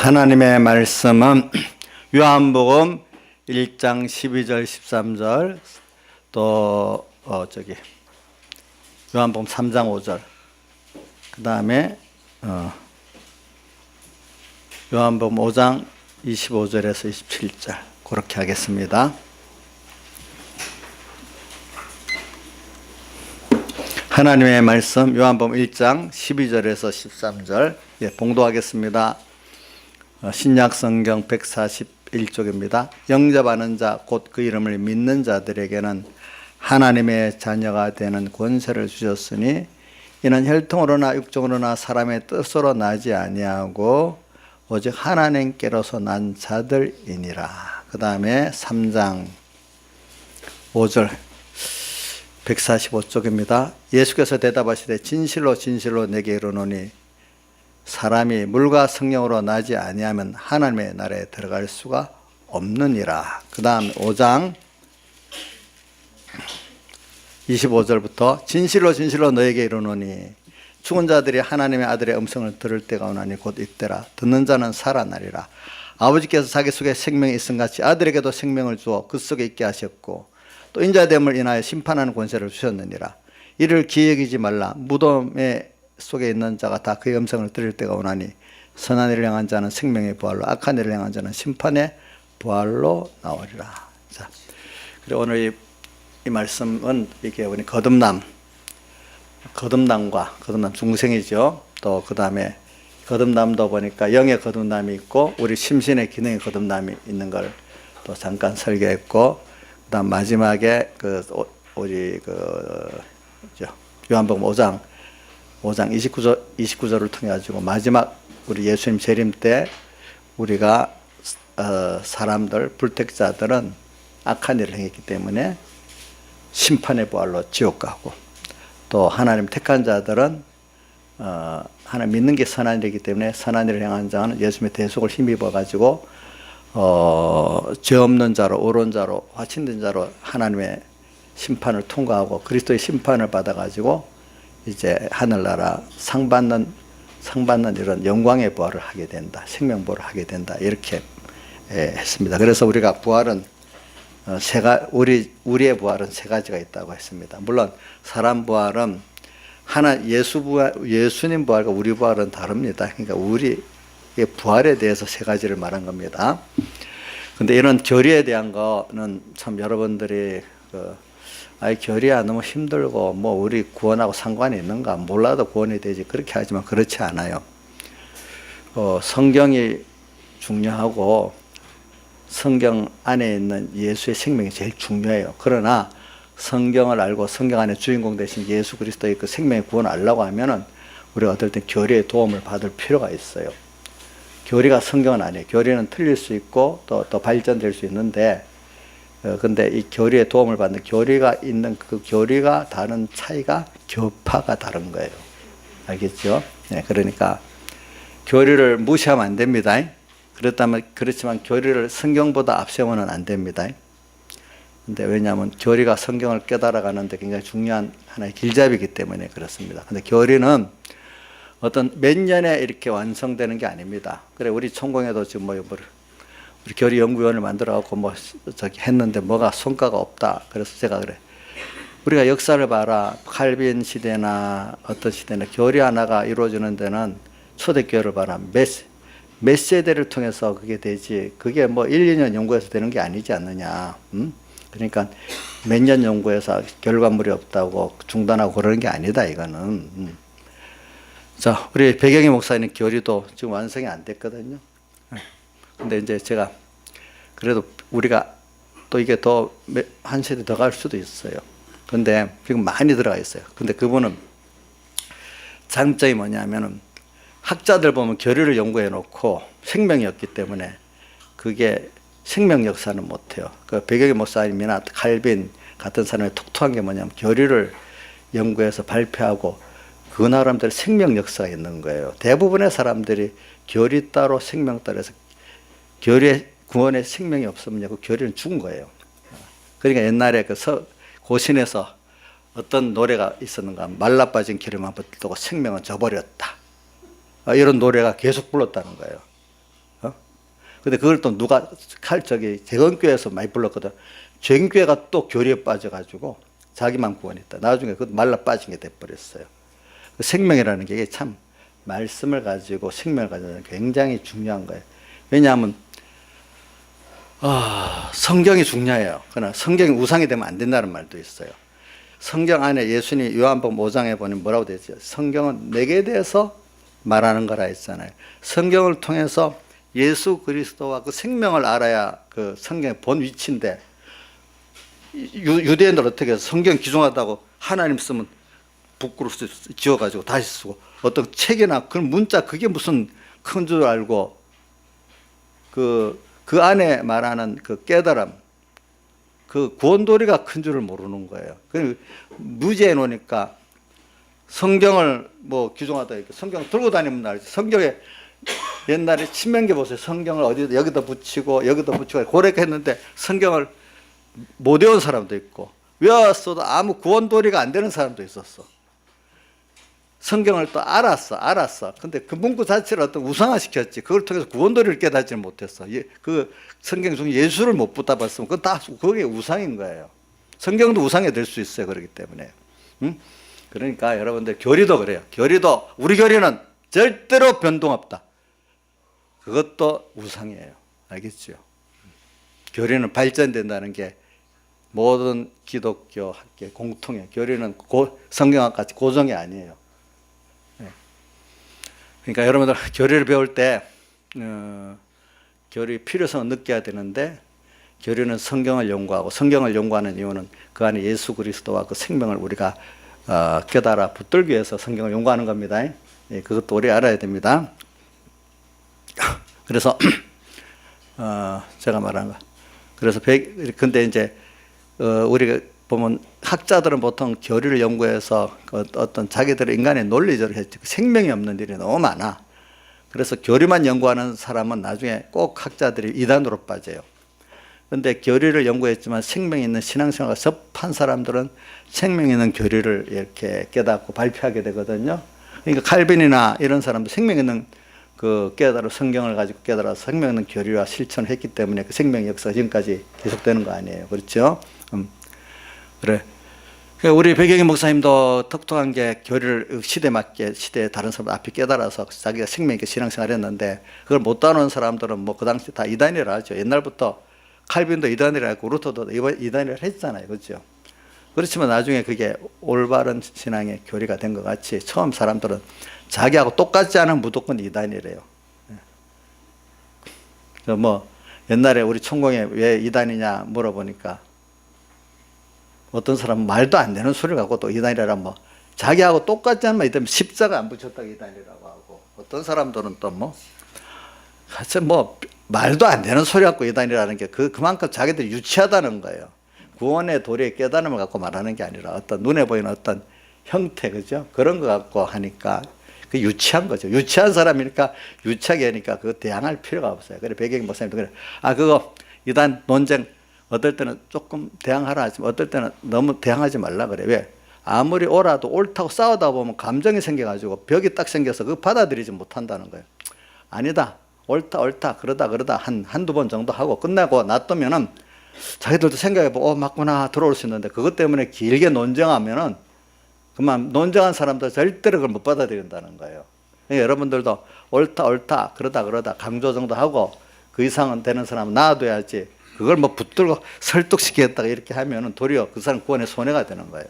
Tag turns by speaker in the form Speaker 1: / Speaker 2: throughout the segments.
Speaker 1: 하나님의 말씀은 요한복음 1장 12절 13절 또 요한복음 3장 5절 그 다음에 요한복음 5장 25절에서 27절 그렇게 하겠습니다. 하나님의 말씀 요한복음 1장 12절에서 13절 봉독하겠습니다. 신약 성경 141쪽입니다. 영접하는 자 곧 그 이름을 믿는 자들에게는 하나님의 자녀가 되는 권세를 주셨으니 이는 혈통으로나 육정으로나 사람의 뜻으로 나지 아니하고 오직 하나님께로서 난 자들이니라. 그 다음에 3장 5절 145쪽입니다. 예수께서 대답하시되 진실로 진실로 내게 이르노니 사람이 물과 성령으로 나지 아니하면 하나님의 나라에 들어갈 수가 없느니라. 그 다음 5장 25절부터 진실로 진실로 너에게 이르노니 죽은 자들이 하나님의 아들의 음성을 들을 때가 오나니 곧 이때라. 듣는 자는 살아나리라. 아버지께서 자기 속에 생명이 있음같이 아들에게도 생명을 주어 그 속에 있게 하셨고 또 인자됨을 인하여 심판하는 권세를 주셨느니라. 이를 기여기지 말라. 무덤에 속에 있는 자가 다 그의 음성을 들을 때가 오나니 선한 일을 행한 자는 생명의 부활로 악한 일을 행한 자는 심판의 부활로 나오리라. 자, 그리고 오늘 이 말씀은 이게 우리 거듭남과 거듭남 중생이죠. 또 그 다음에 거듭남도 보니까 영의 거듭남이 있고 우리 심신의 기능의 거듭남이 있는 걸 또 잠깐 설교했고, 그다음 마지막에 우리 요한복음 5장 29절을 통해 가지고 마지막 우리 예수님 재림 때 우리가 사람들 불택자들은 악한 일을 행했기 때문에 심판의 부활로 지옥 가고, 또 하나님 택한 자들은 하나님 믿는 게 선한 일이기 때문에 선한 일을 행한 자는 예수님의 대속을 힘입어 가지고 죄 없는 자로 옳은 자로 화친된 자로 하나님의 심판을 통과하고 그리스도의 심판을 받아 가지고 이제 하늘나라 상 받는 이런 영광의 부활을 하게 된다. 생명 부활을 하게 된다. 이렇게 했습니다. 그래서 우리가 부활은 우리의 부활은 세 가지가 있다고 했습니다. 물론 사람 부활은 예수님 부활과 우리 부활은 다릅니다. 그러니까 우리의 부활에 대해서 세 가지를 말한 겁니다. 근데 이런 결의에 대한 거는 참 여러분들이 결의야 너무 힘들고 우리 구원하고 상관이 있는가, 몰라도 구원이 되지, 그렇게 하지만 그렇지 않아요. 성경이 중요하고 성경 안에 있는 예수의 생명이 제일 중요해요. 그러나 성경을 알고 성경 안에 주인공 되신 예수 그리스도의 그 생명의 구원을 알려고 하면은 우리가 어떨 땐 교리의 도움을 받을 필요가 있어요. 교리가 성경은 아니에요. 교리는 틀릴 수 있고 또 발전될 수 있는데, 근데 이 교리의 도움을 받는 교리가 있는 그 교리가 다른 차이가 교파가 다른 거예요. 알겠죠? 네, 그러니까 교리를 무시하면 안 됩니다. 그렇지만 교리를 성경보다 앞세우면 안 됩니다. 근데 왜냐하면 교리가 성경을 깨달아가는데 굉장히 중요한 하나의 길잡이이기 때문에 그렇습니다. 근데 교리는 어떤 몇 년에 이렇게 완성되는 게 아닙니다. 그래, 우리 천공에도 지금 우리 교리 연구원을 만들어갖고 했는데 뭐가 성과가 없다. 그래서 제가 그래, 우리가 역사를 봐라. 칼빈 시대나 어떤 시대나 교리 하나가 이루어지는 데는 초대교회를 봐라. 몇 세대를 통해서 그게 되지, 그게 1, 2년 연구해서 되는 게 아니지 않느냐. 그러니까 몇 년 연구해서 결과물이 없다고 중단하고 그러는 게 아니다, 이거는. 자, 우리 배경희 목사님 교리도 지금 완성이 안 됐거든요. 근데 이제 제가 그래도 우리가 또 이게 더 한 세대 더 갈 수도 있어요. 근데 지금 많이 들어가 있어요. 근데 그분은 장점이 뭐냐면은 학자들 보면 교리를 연구해 놓고 생명이 없기 때문에 그게 생명 역사는 못해요. 그 배경희 목사님이나 칼빈 같은 사람의 톡톡한 게 뭐냐면 교리를 연구해서 발표하고 그 나름대로 생명 역사가 있는 거예요. 대부분의 사람들이 교리 따로 생명 따로 해서 교리의 구원에 생명이 없으면 그 교리는 죽은 거예요. 그러니까 옛날에 고신에서 어떤 노래가 있었는가, 말라빠진 기름만 붙들고 생명은 져버렸다. 이런 노래가 계속 불렀다는 거예요. 근데 그걸 또 누가 재건교회에서 많이 불렀거든. 재건교회가 또 교리에 빠져가지고 자기만 구원했다. 나중에 그것도 말라 빠진 게 돼버렸어요. 그 생명이라는 게 이게 참 말씀을 가지고 생명을 가지고 굉장히 중요한 거예요. 왜냐하면 성경이 중요해요. 그러나 성경이 우상이 되면 안 된다는 말도 있어요. 성경 안에 예수님 요한복음 5장에 보면 뭐라고 되어 있어요? 성경은 내게 대해서 말하는 거라 했잖아요. 성경을 통해서 예수 그리스도와 그 생명을 알아야 그 성경의 본 위치인데, 유대인들 어떻게 해서 성경 기중하다고 하나님 쓰면 북구로 지워가지고 다시 쓰고, 어떤 책이나 그 문자 그게 무슨 큰 줄 알고 그 안에 말하는 그 깨달음, 그 구원도리가 큰 줄을 모르는 거예요. 그 무지해 놓으니까 성경을 뭐 규정하다 이렇게 성경 들고 다니면 알지. 성경에 옛날에 신명기 보세요. 성경을 어디다 여기다 붙이고 여기다 붙이고 그렇게 했는데 성경을 못 외운 사람도 있고 외웠어도 아무 구원도리가 안 되는 사람도 있었어. 성경을 또 알았어. 근데 그 문구 자체를 어떤 우상화시켰지. 그걸 통해서 구원도리를 깨닫지는 못했어. 그 성경 중에 예수를 못 붙잡았으면 그건 다 그게 우상인 거예요. 성경도 우상이 될 수 있어요. 그렇기 때문에. 그러니까 여러분들 교리도 그래요. 교리도 우리 교리는 절대로 변동 없다. 그것도 우상이에요. 알겠죠? 교리는 발전된다는 게 모든 기독교 학계 공통이에요. 교리는 성경과 같이 고정이 아니에요. 그러니까 여러분들 교리를 배울 때 교리 필요성을 느껴야 되는데, 교리는 성경을 연구하고, 성경을 연구하는 이유는 그 안에 예수 그리스도와 그 생명을 우리가 깨달아 붙들기 위해서 성경을 연구하는 겁니다. 그것도 우리 알아야 됩니다. 그래서 제가 말한 거. 그래서 근데 이제 우리가 보면 학자들은 보통 교리를 연구해서 어떤 자기들의 인간의 논리적으로 생명이 없는 일이 너무 많아. 그래서 교리만 연구하는 사람은 나중에 꼭 학자들이 이단으로 빠져요. 그런데 교리를 연구했지만 생명이 있는 신앙생활과 접한 사람들은 생명 있는 교리를 이렇게 깨닫고 발표하게 되거든요. 그러니까 칼빈이나 이런 사람도 생명 있는 그 성경을 가지고 깨달아서 생명 있는 교리와 실천을 했기 때문에 그 생명의 역사가 지금까지 계속되는 거 아니에요. 그렇죠? 그래. 우리 백영희 목사님도 독특한 게 교리를 시대에 맞게 시대에 다른 사람 앞에 깨달아서 자기가 생명 있게 신앙생활 했는데, 그걸 못 따르는 사람들은 뭐 그 당시 다 이단이라 하죠. 옛날부터 칼빈도 이단이라 했고 루터도 이단이라 했잖아요. 그렇죠? 그렇지만 나중에 그게 올바른 신앙의 교리가 된 것 같이 처음 사람들은 자기하고 똑같지 않은 무조건 이단이래요. 뭐 옛날에 우리 천공에 왜 이단이냐 물어보니까 어떤 사람은 말도 안 되는 소리를 갖고 또 이단이라 뭐 자기하고 똑같지 않으면 이단 십자가 안 붙였다고 이단이라고 하고, 어떤 사람들은 또 뭐 하여튼 뭐 말도 안 되는 소리 갖고 이단이라는 게 그만큼 자기들이 유치하다는 거예요. 구원의 도리의 깨달음을 갖고 말하는 게 아니라 어떤 눈에 보이는 어떤 형태, 그죠? 그런 거 갖고 하니까 그 유치한 거죠. 유치한 사람이니까 유치하게 하니까 그거 대항할 필요가 없어요. 그래 백영희 목사님도 그래. 그거 이단 논쟁 어떨 때는 조금 대항하라 하지만 어떨 때는 너무 대항하지 말라 그래. 왜? 아무리 옳아도 옳다고 싸우다 보면 감정이 생겨가지고 벽이 딱 생겨서 그거 받아들이지 못한다는 거예요. 아니다. 옳다. 그러다 한두 번 정도 하고 끝나고 놔두면은 자기들도 생각해보고 맞구나 들어올 수 있는데, 그것 때문에 길게 논쟁하면은 그만 논쟁한 사람들 절대로 그걸 못 받아들인다는 거예요. 그러니까 여러분들도 옳다 그러다 강조 정도 하고 그 이상은 되는 사람은 놔둬야지, 그걸 뭐 붙들고 설득시키겠다가 이렇게 하면은 도리어 그 사람 구원에 손해가 되는 거예요.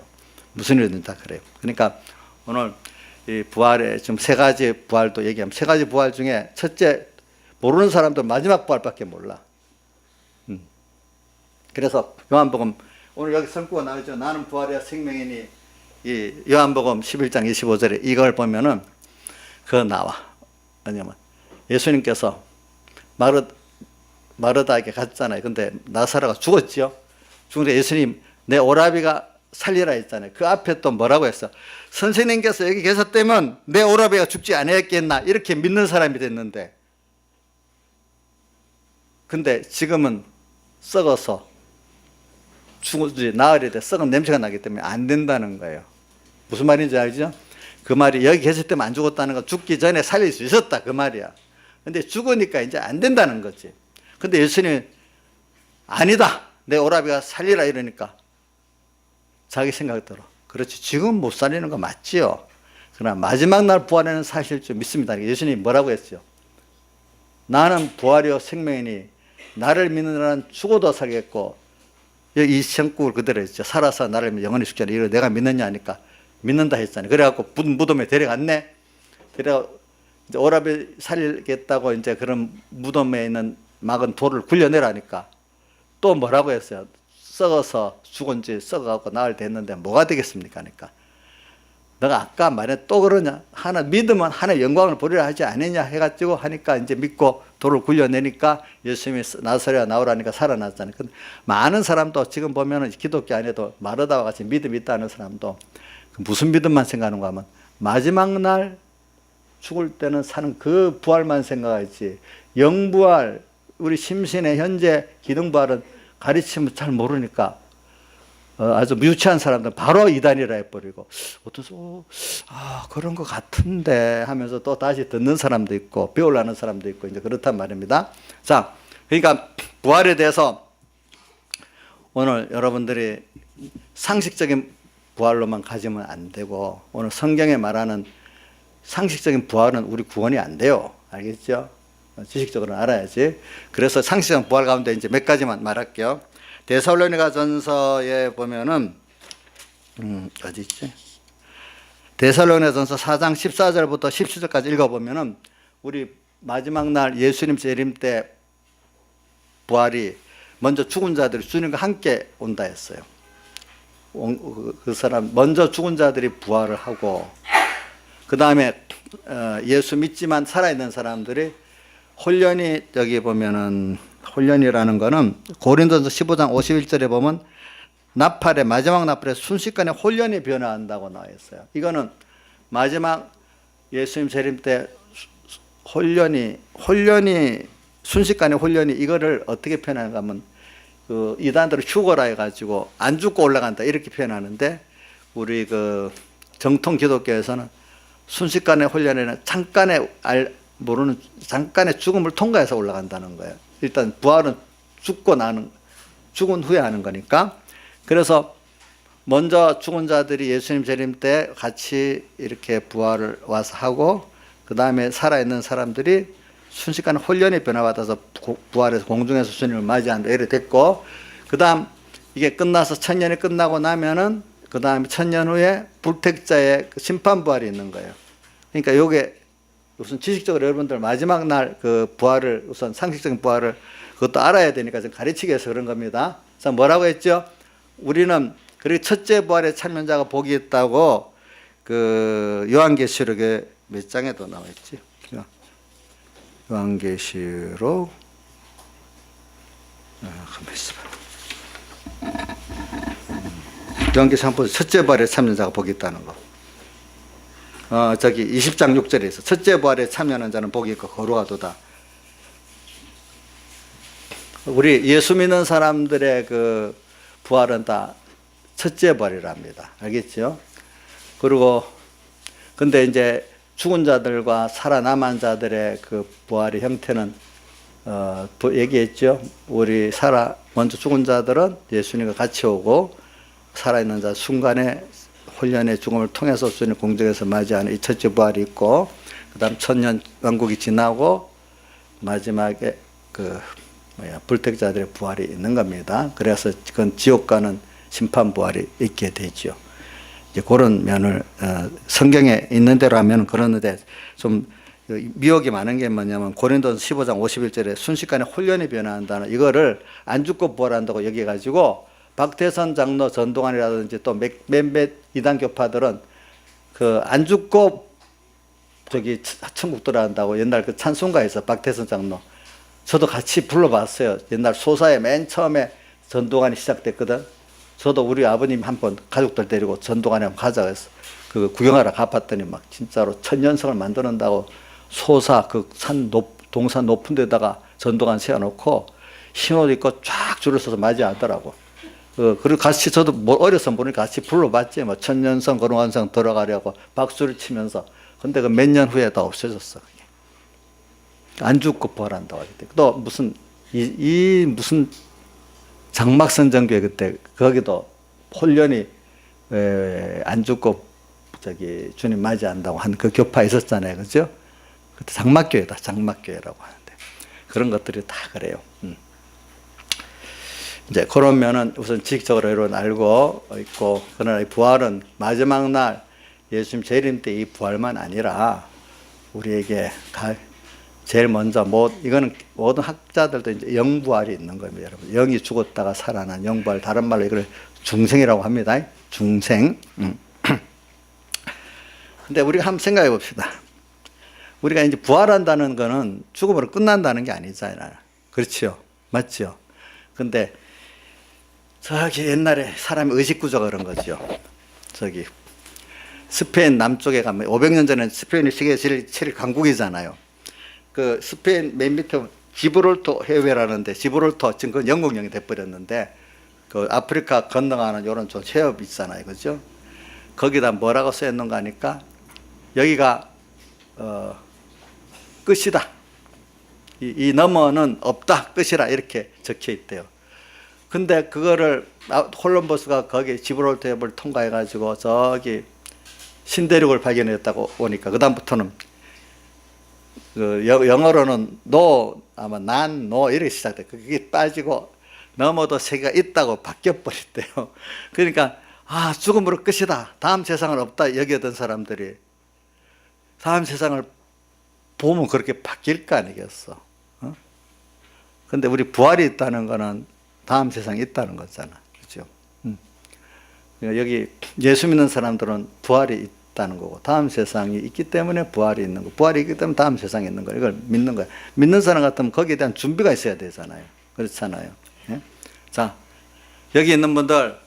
Speaker 1: 무슨 일이든 다 그래요. 그러니까 오늘 이 부활에 지금 세 가지 부활도 얘기하면, 세 가지 부활 중에 첫째 모르는 사람들 마지막 부활밖에 몰라. 그래서 요한복음 오늘 여기 성구가 나오죠. 나는 부활이야 생명이니, 이 요한복음 11장 25절에 이걸 보면은 그거 나와. 왜냐면 예수님께서 마르다에게 갔잖아요. 근데 나사로가 죽었지요. 죽는데 예수님 내 오라비가 살리라 했잖아요. 그 앞에 또 뭐라고 했어? 선생님께서 여기 계셨다면 내 오라비가 죽지 않았겠나, 이렇게 믿는 사람이 됐는데, 근데 지금은 썩어서 죽지 나으리 돼 썩은 냄새가 나기 때문에 안 된다는 거예요. 무슨 말인지 알죠? 그 말이 여기 계실 때면 안 죽었다는 거, 죽기 전에 살릴 수 있었다 그 말이야. 근데 죽으니까 이제 안 된다는 거지. 근데 예수님이 아니다. 내 오라비가 살리라 이러니까 자기 생각대로 그렇지 지금 못 살리는 거 맞지요. 그러나 마지막 날 부활에는 사실 줄 믿습니다. 예수님이 뭐라고 했죠? 나는 부활이요 생명이니 나를 믿는 자는 죽어도 살겠고 이 시험국을 그대로 했죠. 살아서 나를 믿는 영원히 죽지 않아. 이걸 내가 믿느냐 하니까 믿는다 했잖아요. 그래갖고 무덤에 데려갔네. 그래가 이제 오라비 살리겠다고 이제 그런 무덤에 있는 막은 돌을 굴려내라니까 또 뭐라고 했어요? 썩어서 죽은 지 썩어갖고 나흘 됐는데 뭐가 되겠습니까? 하니까 너가 아까 말해 또 그러냐? 하나 믿으면 하나의 영광을 보리라 하지 않느냐 해가지고 하니까 이제 믿고 돌을 굴려내니까 예수님이 나사렛 나오라니까 살아났잖아요. 근데 많은 사람도 지금 보면은 기독교 안에도 마르다와 같이 믿음 있다는 사람도 무슨 믿음만 생각하는가 하면 마지막 날 죽을 때는 사는 그 부활만 생각하지 영부활 우리 심신의 현재 기능부활은 가르치면 잘 모르니까 아주 유치한 사람들 바로 이단이라 해버리고 어떤 그런 것 같은데 하면서 또 다시 듣는 사람도 있고 배우려는 사람도 있고 이제 그렇단 말입니다. 자, 그러니까 부활에 대해서 오늘 여러분들이 상식적인 부활로만 가지면 안 되고 오늘 성경에 말하는 상식적인 부활은 우리 구원이 안 돼요. 알겠죠? 지식적으로는 알아야지. 그래서 상식적인 부활 가운데 이제 몇 가지만 말할게요. 데살로니가 전서에 보면은 어디 있지? 데살로니가 전서 4장 14절부터 17절까지 읽어보면은 우리 마지막 날 예수님 재림 때 부활이 먼저 죽은 자들이 주님과 함께 온다 했어요. 그 사람 먼저 죽은 자들이 부활을 하고 그 다음에 예수 믿지만 살아있는 사람들이 혼련이 여기 보면은 혼련이라는 거는 고린도전서 15장 51절에 보면 나팔의 마지막 나팔에 순식간에 혼련이 변화한다고 나와 있어요. 이거는 마지막 예수님 재림 때 혼련이 순식간에 혼련이 이거를 어떻게 표현하는가 하면 그 이단들을 죽어라 해가지고 안 죽고 올라간다 이렇게 표현하는데 우리 그 정통 기독교에서는 순식간에 혼련에는 잠깐의 모르는 잠깐의 죽음을 통과해서 올라간다는 거예요. 일단 부활은 죽은 후에 하는 거니까. 그래서 먼저 죽은 자들이 예수님 재림 때 같이 이렇게 부활을 와서 하고 그 다음에 살아있는 사람들이 순식간에 혼련이 변화받아서 부활해서 공중에서 주님을 맞이한다 이렇게 됐고 그 다음 이게 끝나서 천년이 끝나고 나면은 그 다음에 천년 후에 불택자의 심판부활이 있는 거예요. 그러니까 요게 우선 지식적으로 여러분들 마지막 날 그 부활을 우선 상식적인 부활을 그것도 알아야 되니까 좀 가르치기 위해서 그런 겁니다. 자, 뭐라고 했죠? 우리는 그리고 첫째 부활의 참여자가 복이 있다고 그 요한계시록에 몇 장에도 나와 있지? 요한계시록 가만 있어봐. 요한계시록 한번 첫째 부활의 참여자가 복이 있다는 거. 저기 20장 6절에 있어. 첫째 부활에 참여하는 자는 복이 있고 거룩하도다. 우리 예수 믿는 사람들의 그 부활은 다 첫째 부활이랍니다. 알겠죠? 그리고 근데 이제 죽은 자들과 살아남은 자들의 그 부활의 형태는 얘기했죠. 우리 먼저 죽은 자들은 예수님과 같이 오고 살아있는 자 순간에 혼련의 죽음을 통해서 주님 공중에서 맞이하는 이 첫째 부활이 있고 그 다음 천년 왕국이 지나고 마지막에 불택자들의 부활이 있는 겁니다. 그래서 그건 지옥 가는 심판 부활이 있게 되죠. 이제 그런 면을 성경에 있는 대로 하면 그러는데 좀 미혹이 많은 게 뭐냐면 고린도전서 15장 51절에 순식간에 혼련이 변화한다는 이거를 안 죽고 부활한다고 여기가지고 박태선 장로 전동환이라든지 또 몇몇 이단교파들은 그 안 죽고 저기 천국 들어간다고 옛날 그 찬송가에서 박태선 장로 저도 같이 불러봤어요. 옛날 소사에 맨 처음에 전도관이 시작됐거든. 저도 우리 아버님 한 번 가족들 데리고 전도관에 한번 가자고 해서 그 구경하러 가봤더니 막 진짜로 천년성을 만드는다고 소사 그 동산 높은 데다가 전도관 세워놓고 흰옷 입고 쫙 줄을 서서 맞이하더라고. 그리고 같이 저도 어려서 모르니까 같이 불러봤지. 뭐 천년성 거룩한성 들어가려고 박수를 치면서. 근데 그 몇 년 후에 다 없어졌어. 그게. 안 죽고 부활한다고 하기 때문에. 또 무슨 이 무슨 장막선정교회 그때 거기도 홀련히 안 죽고 저기 주님 맞이한다고 한 그 교파 있었잖아요, 그죠? 그때 장막교회다, 장막교회라고 하는데 그런 것들이 다 그래요. 이제 그러면은 우선 지식적으로 이런 알고 있고, 그러나 이 부활은 마지막 날 예수님 재림 때 이 부활만 아니라 우리에게 제일 먼저 이거는 모든 학자들도 이제 영부활이 있는 겁니다, 여러분. 영이 죽었다가 살아난 영부활, 다른 말로 이걸 중생이라고 합니다. 중생. 근데 우리가 한번 생각해 봅시다. 우리가 이제 부활한다는 거는 죽음으로 끝난다는 게 아니잖아요. 그렇죠? 맞죠? 근데 저기 옛날에 사람의 의식구조가 그런 거죠. 저기 스페인 남쪽에 가면 500년 전에 스페인이 세계 제일 강국이잖아요. 그 스페인 맨 밑에 지브롤터 해외라는데, 지브롤터 지금 그건 영국령이 돼버렸는데, 그 아프리카 건너가는 이런 저 해협 있잖아요, 그죠? 거기다 뭐라고 써 있는가 하니까 여기가 끝이다. 이 너머는 없다, 끝이라 이렇게 적혀 있대요. 근데 그거를 콜럼버스가 거기 지브롤터 해협을 통과해 가지고 저기 신대륙을 발견했다고 보니까 그다음부터는 그 영어로는 no, 아마 난, no 이렇게 시작돼. 그게 빠지고 넘어도 세계가 있다고 바뀌어 버렸대요. 그러니까 죽음으로 끝이다, 다음 세상은 없다 여기던 사람들이 다음 세상을 보면 그렇게 바뀔 거 아니겠어. 근데 우리 부활이 있다는 거는 다음 세상이 있다는 거잖아, 그렇죠? 여기 예수 믿는 사람들은 부활이 있다는 거고, 다음 세상이 있기 때문에 부활이 있는 거, 부활이 있기 때문에 다음 세상이 있는 거, 이걸 믿는 거야. 믿는 사람 같으면 거기에 대한 준비가 있어야 되잖아요, 그렇잖아요. 예? 자, 여기 있는 분들,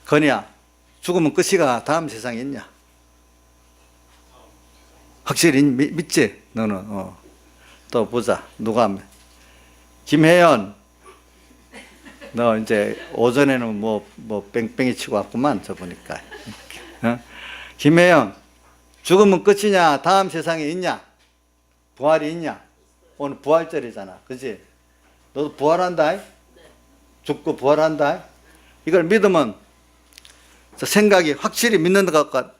Speaker 1: 건이야, 죽으면 끝이가 다음 세상에 있냐? 확실히 믿지? 너는. 또 보자. 누가? 김혜연. 너 이제 오전에는 뭐 뺑뺑이 치고 왔구만, 저 보니까. 김혜연, 죽으면 끝이냐? 다음 세상에 있냐? 부활이 있냐? 오늘 부활절이잖아, 그지? 너도 부활한다? 죽고 부활한다? 이걸 믿으면 생각이 확실히 믿는 것 같아.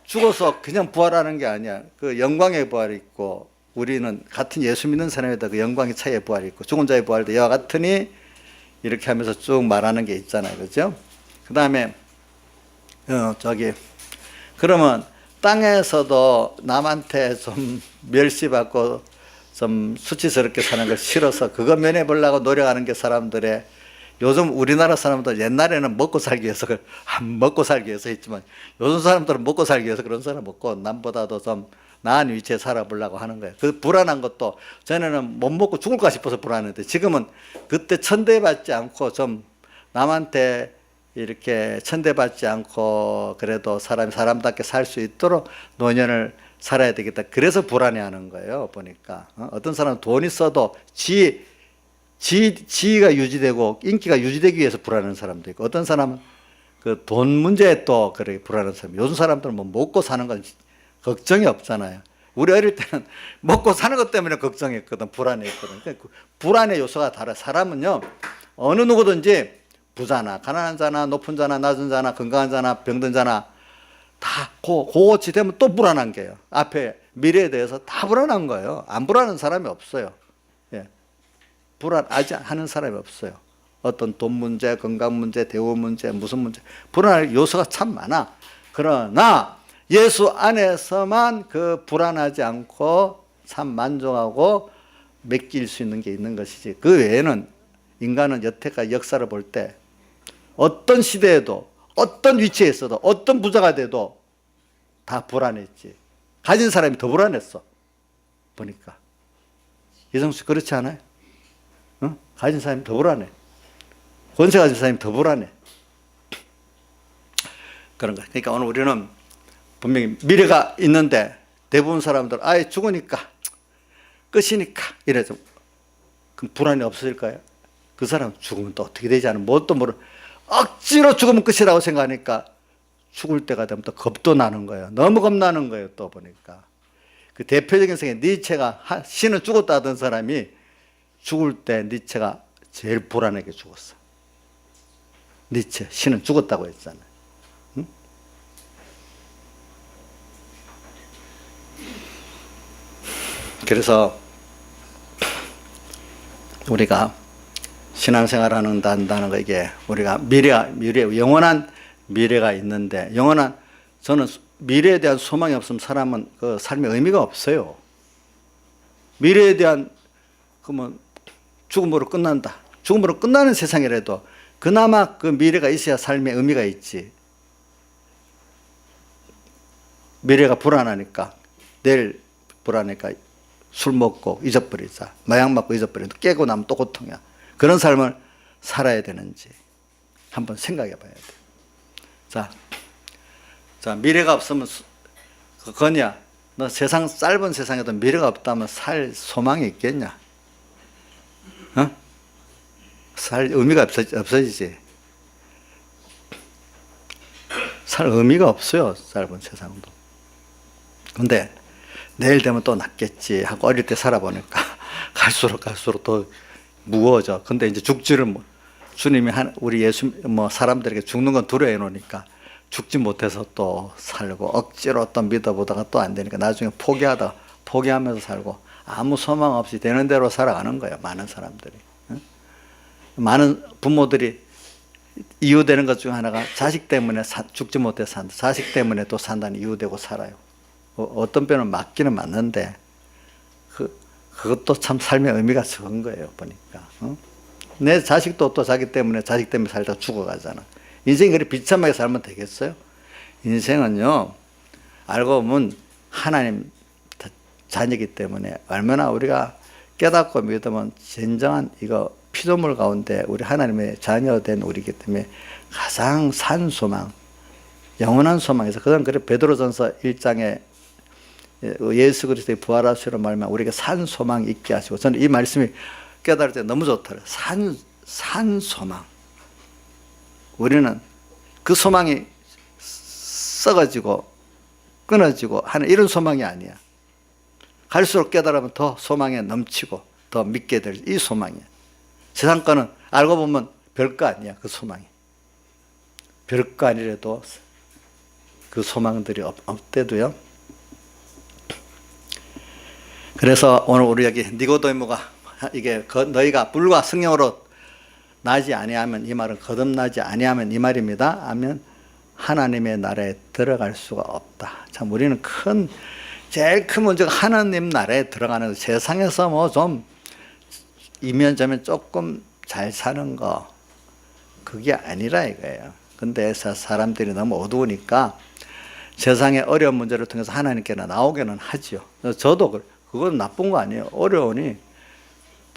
Speaker 1: 죽어서 그냥 부활하는 게 아니야. 그 영광의 부활이 있고, 우리는 같은 예수 믿는 사람에다 그 영광의 차이의 부활이 있고, 죽은 자의 부활도 이와 같으니 이렇게 하면서 쭉 말하는 게 있잖아요, 그죠? 그 다음에 그러면 땅에서도 남한테 좀 멸시받고 좀 수치스럽게 사는 걸 싫어서 그거 면해보려고 노력하는 게 사람들의, 요즘 우리나라 사람들 옛날에는 먹고 살기 위해서 먹고 살기 위해서 했지만 요즘 사람들은 먹고 살기 위해서 그런 사람 없고 남보다도 좀 나은 위치에 살아보려고 하는 거예요. 그 불안한 것도 전에는 못 먹고 죽을까 싶어서 불안했는데 지금은 그때 천대받지 않고 좀 남한테 이렇게 천대받지 않고 그래도 사람답게 살 수 있도록 노년을 살아야 되겠다. 그래서 불안해하는 거예요, 보니까. 어떤 사람은 돈 있어도 지위가 유지되고 인기가 유지되기 위해서 불안한 사람도 있고, 어떤 사람은 그 돈 문제에 또 그렇게 불안한 사람. 요즘 사람들은 뭐 먹고 사는 건 걱정이 없잖아요. 우리 어릴 때는 먹고 사는 것 때문에 걱정했거든, 불안했거든. 그러니까 불안의 요소가 달라. 사람은요, 어느 누구든지 부자나 가난한 자나 높은 자나 낮은 자나 건강한 자나 병든 자나 다 고치 되면 또 불안한 게요. 앞에 미래에 대해서 다 불안한 거예요. 안 불안한 사람이 없어요. 예. 불안하지 하는 사람이 없어요. 어떤 돈 문제, 건강 문제, 대우 문제, 무슨 문제, 불안할 요소가 참 많아. 그러나 예수 안에서만 그 불안하지 않고 참 만족하고 맡길 수 있는 게 있는 것이지, 그 외에는 인간은 여태까지 역사를 볼 때 어떤 시대에도 어떤 위치에 있어도 어떤 부자가 돼도 다 불안했지. 가진 사람이 더 불안했어, 보니까. 이성수 씨 그렇지 않아요? 응? 가진 사람이 더 불안해. 권세 가진 사람이 더 불안해. 그런 거야. 그러니까 오늘 우리는 분명히 미래가 있는데 대부분 사람들 아예 죽으니까 끝이니까 이래서 그럼 불안이 없어질까요? 그 사람 죽으면 또 어떻게 되지 않으면 뭣도 모르, 억지로 죽으면 끝이라고 생각하니까 죽을 때가 되면 또 겁도 나는 거예요. 너무 겁나는 거예요. 또 보니까 그 대표적인 성에 니체가 신은 죽었다 하던 사람이 죽을 때 니체가 제일 불안하게 죽었어. 니체, 신은 죽었다고 했잖아요. 응? 그래서 우리가 신앙생활 한다는 거, 이게 우리가 미래, 영원한 미래가 있는데, 저는 미래에 대한 소망이 없으면 사람은 그 삶의 의미가 없어요. 미래에 대한, 죽음으로 끝난다. 죽음으로 끝나는 세상이라도 그나마 그 미래가 있어야 삶의 의미가 있지. 미래가 불안하니까, 내일 불안하니까 술 먹고 잊어버리자. 마약 맞고 잊어버리자. 깨고 나면 또 고통이야. 그런 삶을 살아야 되는지 한번 생각해 봐야 돼. 자, 미래가 없으면, 건이야, 너 짧은 세상에도 미래가 없다면 살 소망이 있겠냐? 살 의미가 없어지지. 살 의미가 없어요, 짧은 세상도. 근데 내일 되면 또 낫겠지 하고 어릴 때 살아보니까 갈수록 더 무거워져. 근데 이제 죽지를 주님이 우리 사람들에게 죽는 건 두려워해 놓으니까 죽지 못해서 또 살고, 억지로 또 믿어보다가 또 안 되니까 나중에 포기하면서 살고, 아무 소망 없이 되는 대로 살아가는 거예요, 많은 사람들이. 많은 부모들이 이유되는 것 중 하나가 자식 때문에 죽지 못해 산다. 자식 때문에 또 산다는 이유되고 살아요. 어떤 때는 맞기는 맞는데 그것도 참 삶의 의미가 적은 거예요, 보니까. 내 자식도 또 자식 때문에 살다 죽어가잖아. 인생이 그렇게 비참하게 살면 되겠어요? 인생은요, 알고 보면 하나님 자녀이기 때문에 얼마나 우리가 깨닫고 믿으면 진정한 피조물 가운데 우리 하나님의 자녀된 우리이기 때문에 가장 산 소망, 영원한 소망에서, 그건 그래 베드로전서 1장에 예수 그리스도의 부활하시로 말하면 우리에게 산 소망이 있게 하시고, 저는 이 말씀이 깨달을 때 너무 좋더라고요. 산 소망. 우리는 그 소망이 썩어지고 끊어지고 하는 이런 소망이 아니야. 갈수록 깨달으면 더 소망에 넘치고 더 믿게 될 이 소망이야. 세상 거는 알고 보면 별거 아니야, 그 소망이. 별거 아니라도 그 소망들이 없대도요. 그래서 오늘 우리 여기 니고데모가 이게 너희가 불과 성령으로 나지 아니하면, 이 말은 거듭나지 아니하면 이 말입니다. 하면 하나님의 나라에 들어갈 수가 없다. 참 우리는 제일 큰 문제가 하나님 나라에 들어가는 거. 세상에서 좀 이면저면 조금 잘 사는 거, 그게 아니라 이거예요. 근데 사람들이 너무 어두우니까 세상의 어려운 문제를 통해서 하나님께나 나오기는 하죠. 저도 그건 나쁜 거 아니에요. 어려우니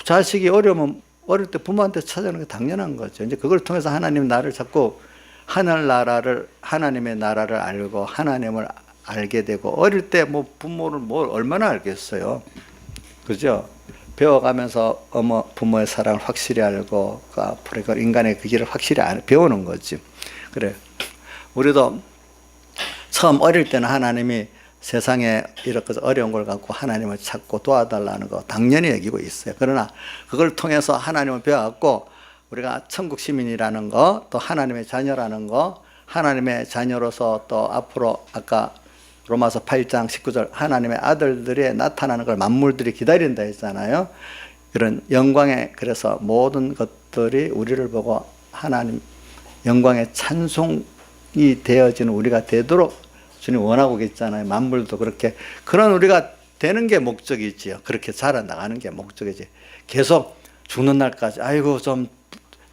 Speaker 1: 자식이 어려우면 어릴 때 부모한테 찾아오는 게 당연한 거죠. 이제 그걸 통해서 하나님 나를 자꾸 하나님의 나라를 알고 하나님을 알게 되고, 어릴 때 부모를 얼마나 알겠어요. 그죠? 배워가면서 부모의 사랑을 확실히 알고, 그 앞으로 인간의 그 길을 확실히 배우는 거지. 그래. 우리도 처음 어릴 때는 하나님이 세상에 이렇게 어려운 걸 갖고 하나님을 찾고 도와달라는 거 당연히 여기고 있어요. 그러나 그걸 통해서 하나님을 배워갖고 우리가 천국 시민이라는 거, 또 하나님의 자녀라는 거, 하나님의 자녀로서 또 앞으로 아까 로마서 8장 19절 하나님의 아들들이 나타나는 걸 만물들이 기다린다 했잖아요. 그런 영광의, 그래서 모든 것들이 우리를 보고 하나님 영광의 찬송이 되어지는 우리가 되도록 주님 원하고 계시잖아요. 만물도 그렇게. 그런 우리가 되는 게 목적이지요. 그렇게 자라나가는 게 목적이지. 계속 죽는 날까지 아이고 좀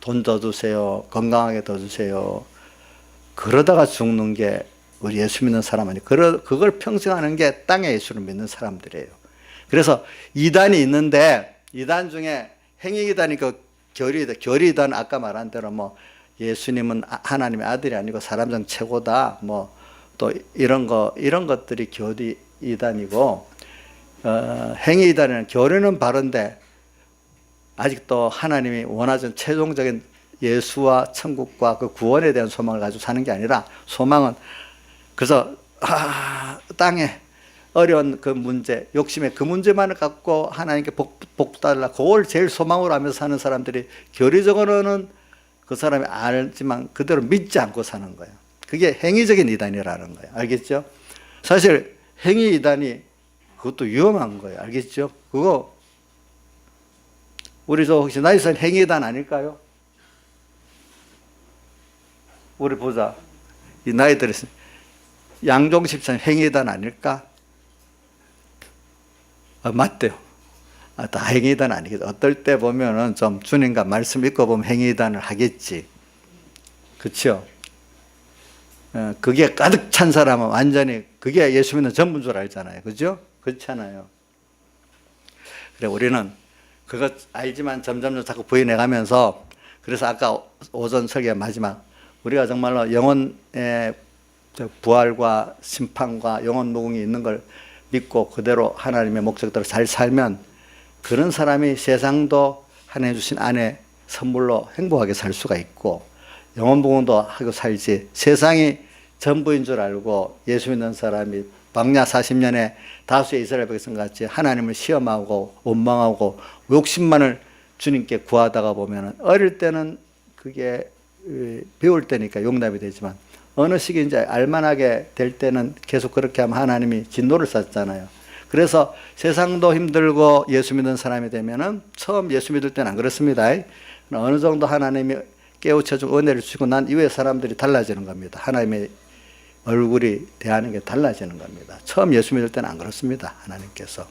Speaker 1: 돈 더 주세요, 건강하게 더 주세요, 그러다가 죽는 게 우리 예수 믿는 사람 아니에요. 그걸 평생 하는 게 땅에 예수를 믿는 사람들이에요. 그래서 이단이 있는데, 이단 중에 행위이단이 결의이단, 아까 말한 대로 예수님은 하나님의 아들이 아니고 사람 중 최고다, 또 이런 것들이 교리이단이고, 행위이단은 교리는 바른데 아직도 하나님이 원하는 최종적인 예수와 천국과 그 구원에 대한 소망을 가지고 사는 게 아니라, 소망은 그래서 땅에 어려운 그 문제, 욕심의 그 문제만을 갖고 하나님께 복 달라, 그걸 제일 소망으로 하면서 사는 사람들이 교리적으로는 그 사람이 알지만 그대로 믿지 않고 사는 거예요. 그게 행위적인 이단이라는 거예요. 알겠죠? 사실 행위 이단이 그것도 위험한 거예요. 알겠죠? 그거 우리 저 혹시 나이선 행위 이단 아닐까요? 우리 보자. 이 나이들이 양종 집사님 행위 이단 아닐까? 맞대요. 다 행위 이단 아니겠죠. 어떨 때 보면은 좀 주님과 말씀 읽고 보면 행위 이단을 하겠지. 그렇죠? 그게 가득 찬 사람은 완전히 그게 예수 믿는 전부인 줄 알잖아요. 그죠? 그렇잖아요. 그래, 우리는 그것 알지만 점점 자꾸 부인해가면서, 그래서 아까 오전 설교 마지막, 우리가 정말로 영혼의 부활과 심판과 영혼 무궁이 있는 걸 믿고 그대로 하나님의 목적대로 잘 살면 그런 사람이 세상도 하나님 주신 안에 선물로 행복하게 살 수가 있고 영혼 부흥도 하고 살지, 세상이 전부인 줄 알고 예수 믿는 사람이 광야 40년에 다수의 이스라엘 백성 같이 하나님을 시험하고 원망하고 욕심만을 주님께 구하다가 보면 어릴 때는 그게 배울 때니까 용납이 되지만 어느 시기 이제 알만하게 될 때는 계속 그렇게 하면 하나님이 진노를 쐈잖아요. 그래서 세상도 힘들고 예수 믿는 사람이 되면은 처음 예수 믿을 때는 안 그렇습니다. 어느 정도 하나님이 깨우쳐주고 은혜를 주시고 난 이후에 사람들이 달라지는 겁니다. 하나님의 얼굴이 대하는 게 달라지는 겁니다. 처음 예수 믿을 때는 안 그렇습니다. 하나님께서.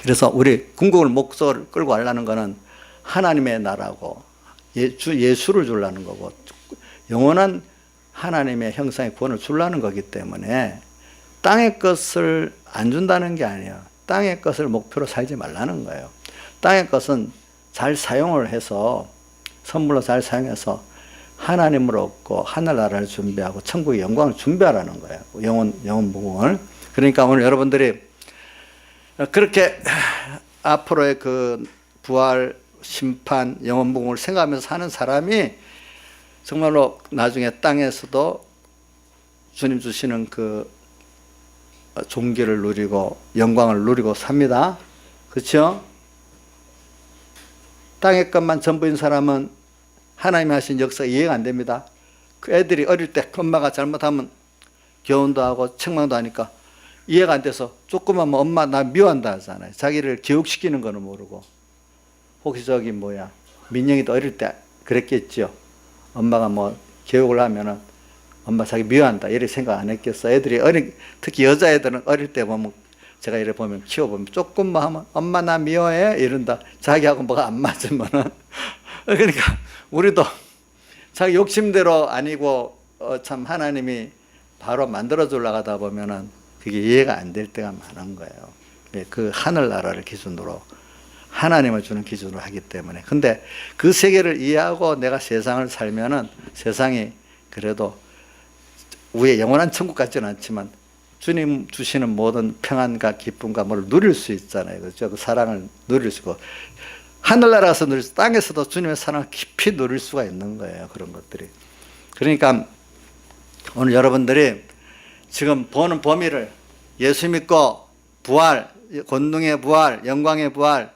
Speaker 1: 그래서 우리 궁극을 목소를 끌고 가려는 거는 하나님의 나라고 예수를 주려는 거고 영원한 하나님의 형상의 구원을 주려는 거기 때문에 땅의 것을 안 준다는 게 아니에요. 땅의 것을 목표로 살지 말라는 거예요. 땅의 것은 잘 사용을 해서 선물로 잘 사용해서 하나님을 얻고 하늘나라를 준비하고 천국의 영광을 준비하라는 거예요. 영혼 부흥을. 그러니까 오늘 여러분들이 그렇게 앞으로의 그 부활, 심판, 영혼 부흥을 생각하면서 사는 사람이 정말로 나중에 땅에서도 주님 주시는 그 존귀를 누리고 영광을 누리고 삽니다. 그렇죠? 땅의 것만 전부인 사람은 하나님이 하신 역사가 이해가 안 됩니다. 그 애들이 어릴 때 엄마가 잘못하면 교훈도 하고 책망도 하니까 이해가 안 돼서 조금만 뭐 엄마 나 미워한다 하잖아요. 자기를 교육시키는 거는 모르고. 혹시 저기 뭐야 민영이도 어릴 때 그랬겠죠. 엄마가 뭐 교육을 하면은 엄마 자기 미워한다 이렇게 생각 안 했겠어. 애들이 특히 여자애들은 어릴 때 보면 제가 이래 보면 키워보면 조금만 하면 엄마 나 미워해 이런다. 자기하고 뭐가 안 맞으면은 그러니까 우리도 자기 욕심대로 아니고 참 하나님이 바로 만들어 주려고 하다 보면은 그게 이해가 안 될 때가 많은 거예요. 그 하늘나라를 기준으로 하나님을 주는 기준으로 하기 때문에. 근데 그 세계를 이해하고 내가 세상을 살면은 세상이 그래도 위에 영원한 천국 같지는 않지만 주님 주시는 모든 평안과 기쁨과 뭘 누릴 수 있잖아요. 그렇죠? 그 사랑을 누릴 수 있고 하늘나라에서 누릴 수, 땅에서도 주님의 사랑을 깊이 누릴 수가 있는 거예요. 그런 것들이. 그러니까 오늘 여러분들이 지금 보는 범위를 예수 믿고 부활, 권능의 부활, 영광의 부활,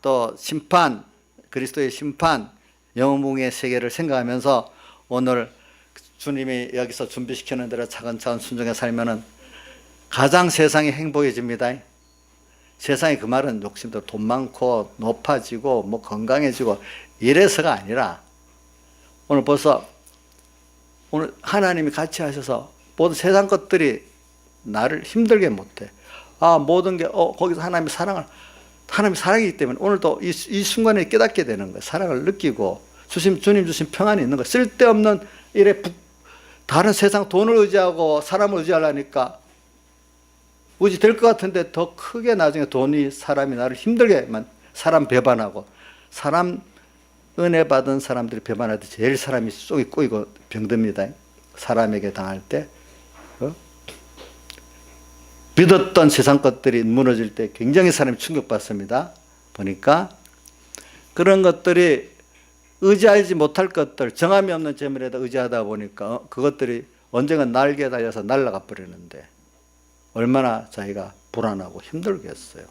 Speaker 1: 또 심판, 그리스도의 심판, 영웅의 세계를 생각하면서 오늘 주님이 여기서 준비시키는 대로 차근차근 순종해 살면은 가장 세상이 행복해집니다. 세상에 그 말은 욕심도 돈 많고 높아지고 뭐 건강해지고 이래서가 아니라 오늘 벌써 오늘 하나님이 같이 하셔서 모든 세상 것들이 나를 힘들게 못해. 모든 게 거기서 하나님의 사랑이기 때문에 오늘도 이 순간에 깨닫게 되는 거예요. 사랑을 느끼고 주님 주신 평안이 있는 거예요. 쓸데없는 다른 세상 돈을 의지하고 사람을 의지하려니까 의지될 것 같은데 더 크게 나중에 돈이 사람이 나를 힘들게만 사람 배반하고 사람 은혜 받은 사람들이 배반할 때 제일 사람이 속이 꼬이고 병듭니다. 사람에게 당할 때 믿었던 세상 것들이 무너질 때 굉장히 사람이 충격받습니다. 보니까 그런 것들이 의지하지 못할 것들, 정함이 없는 재물에다 의지하다 보니까 그것들이 언젠가 날개에 달려서 날아가 버리는데 얼마나 자기가 불안하고 힘들겠어요.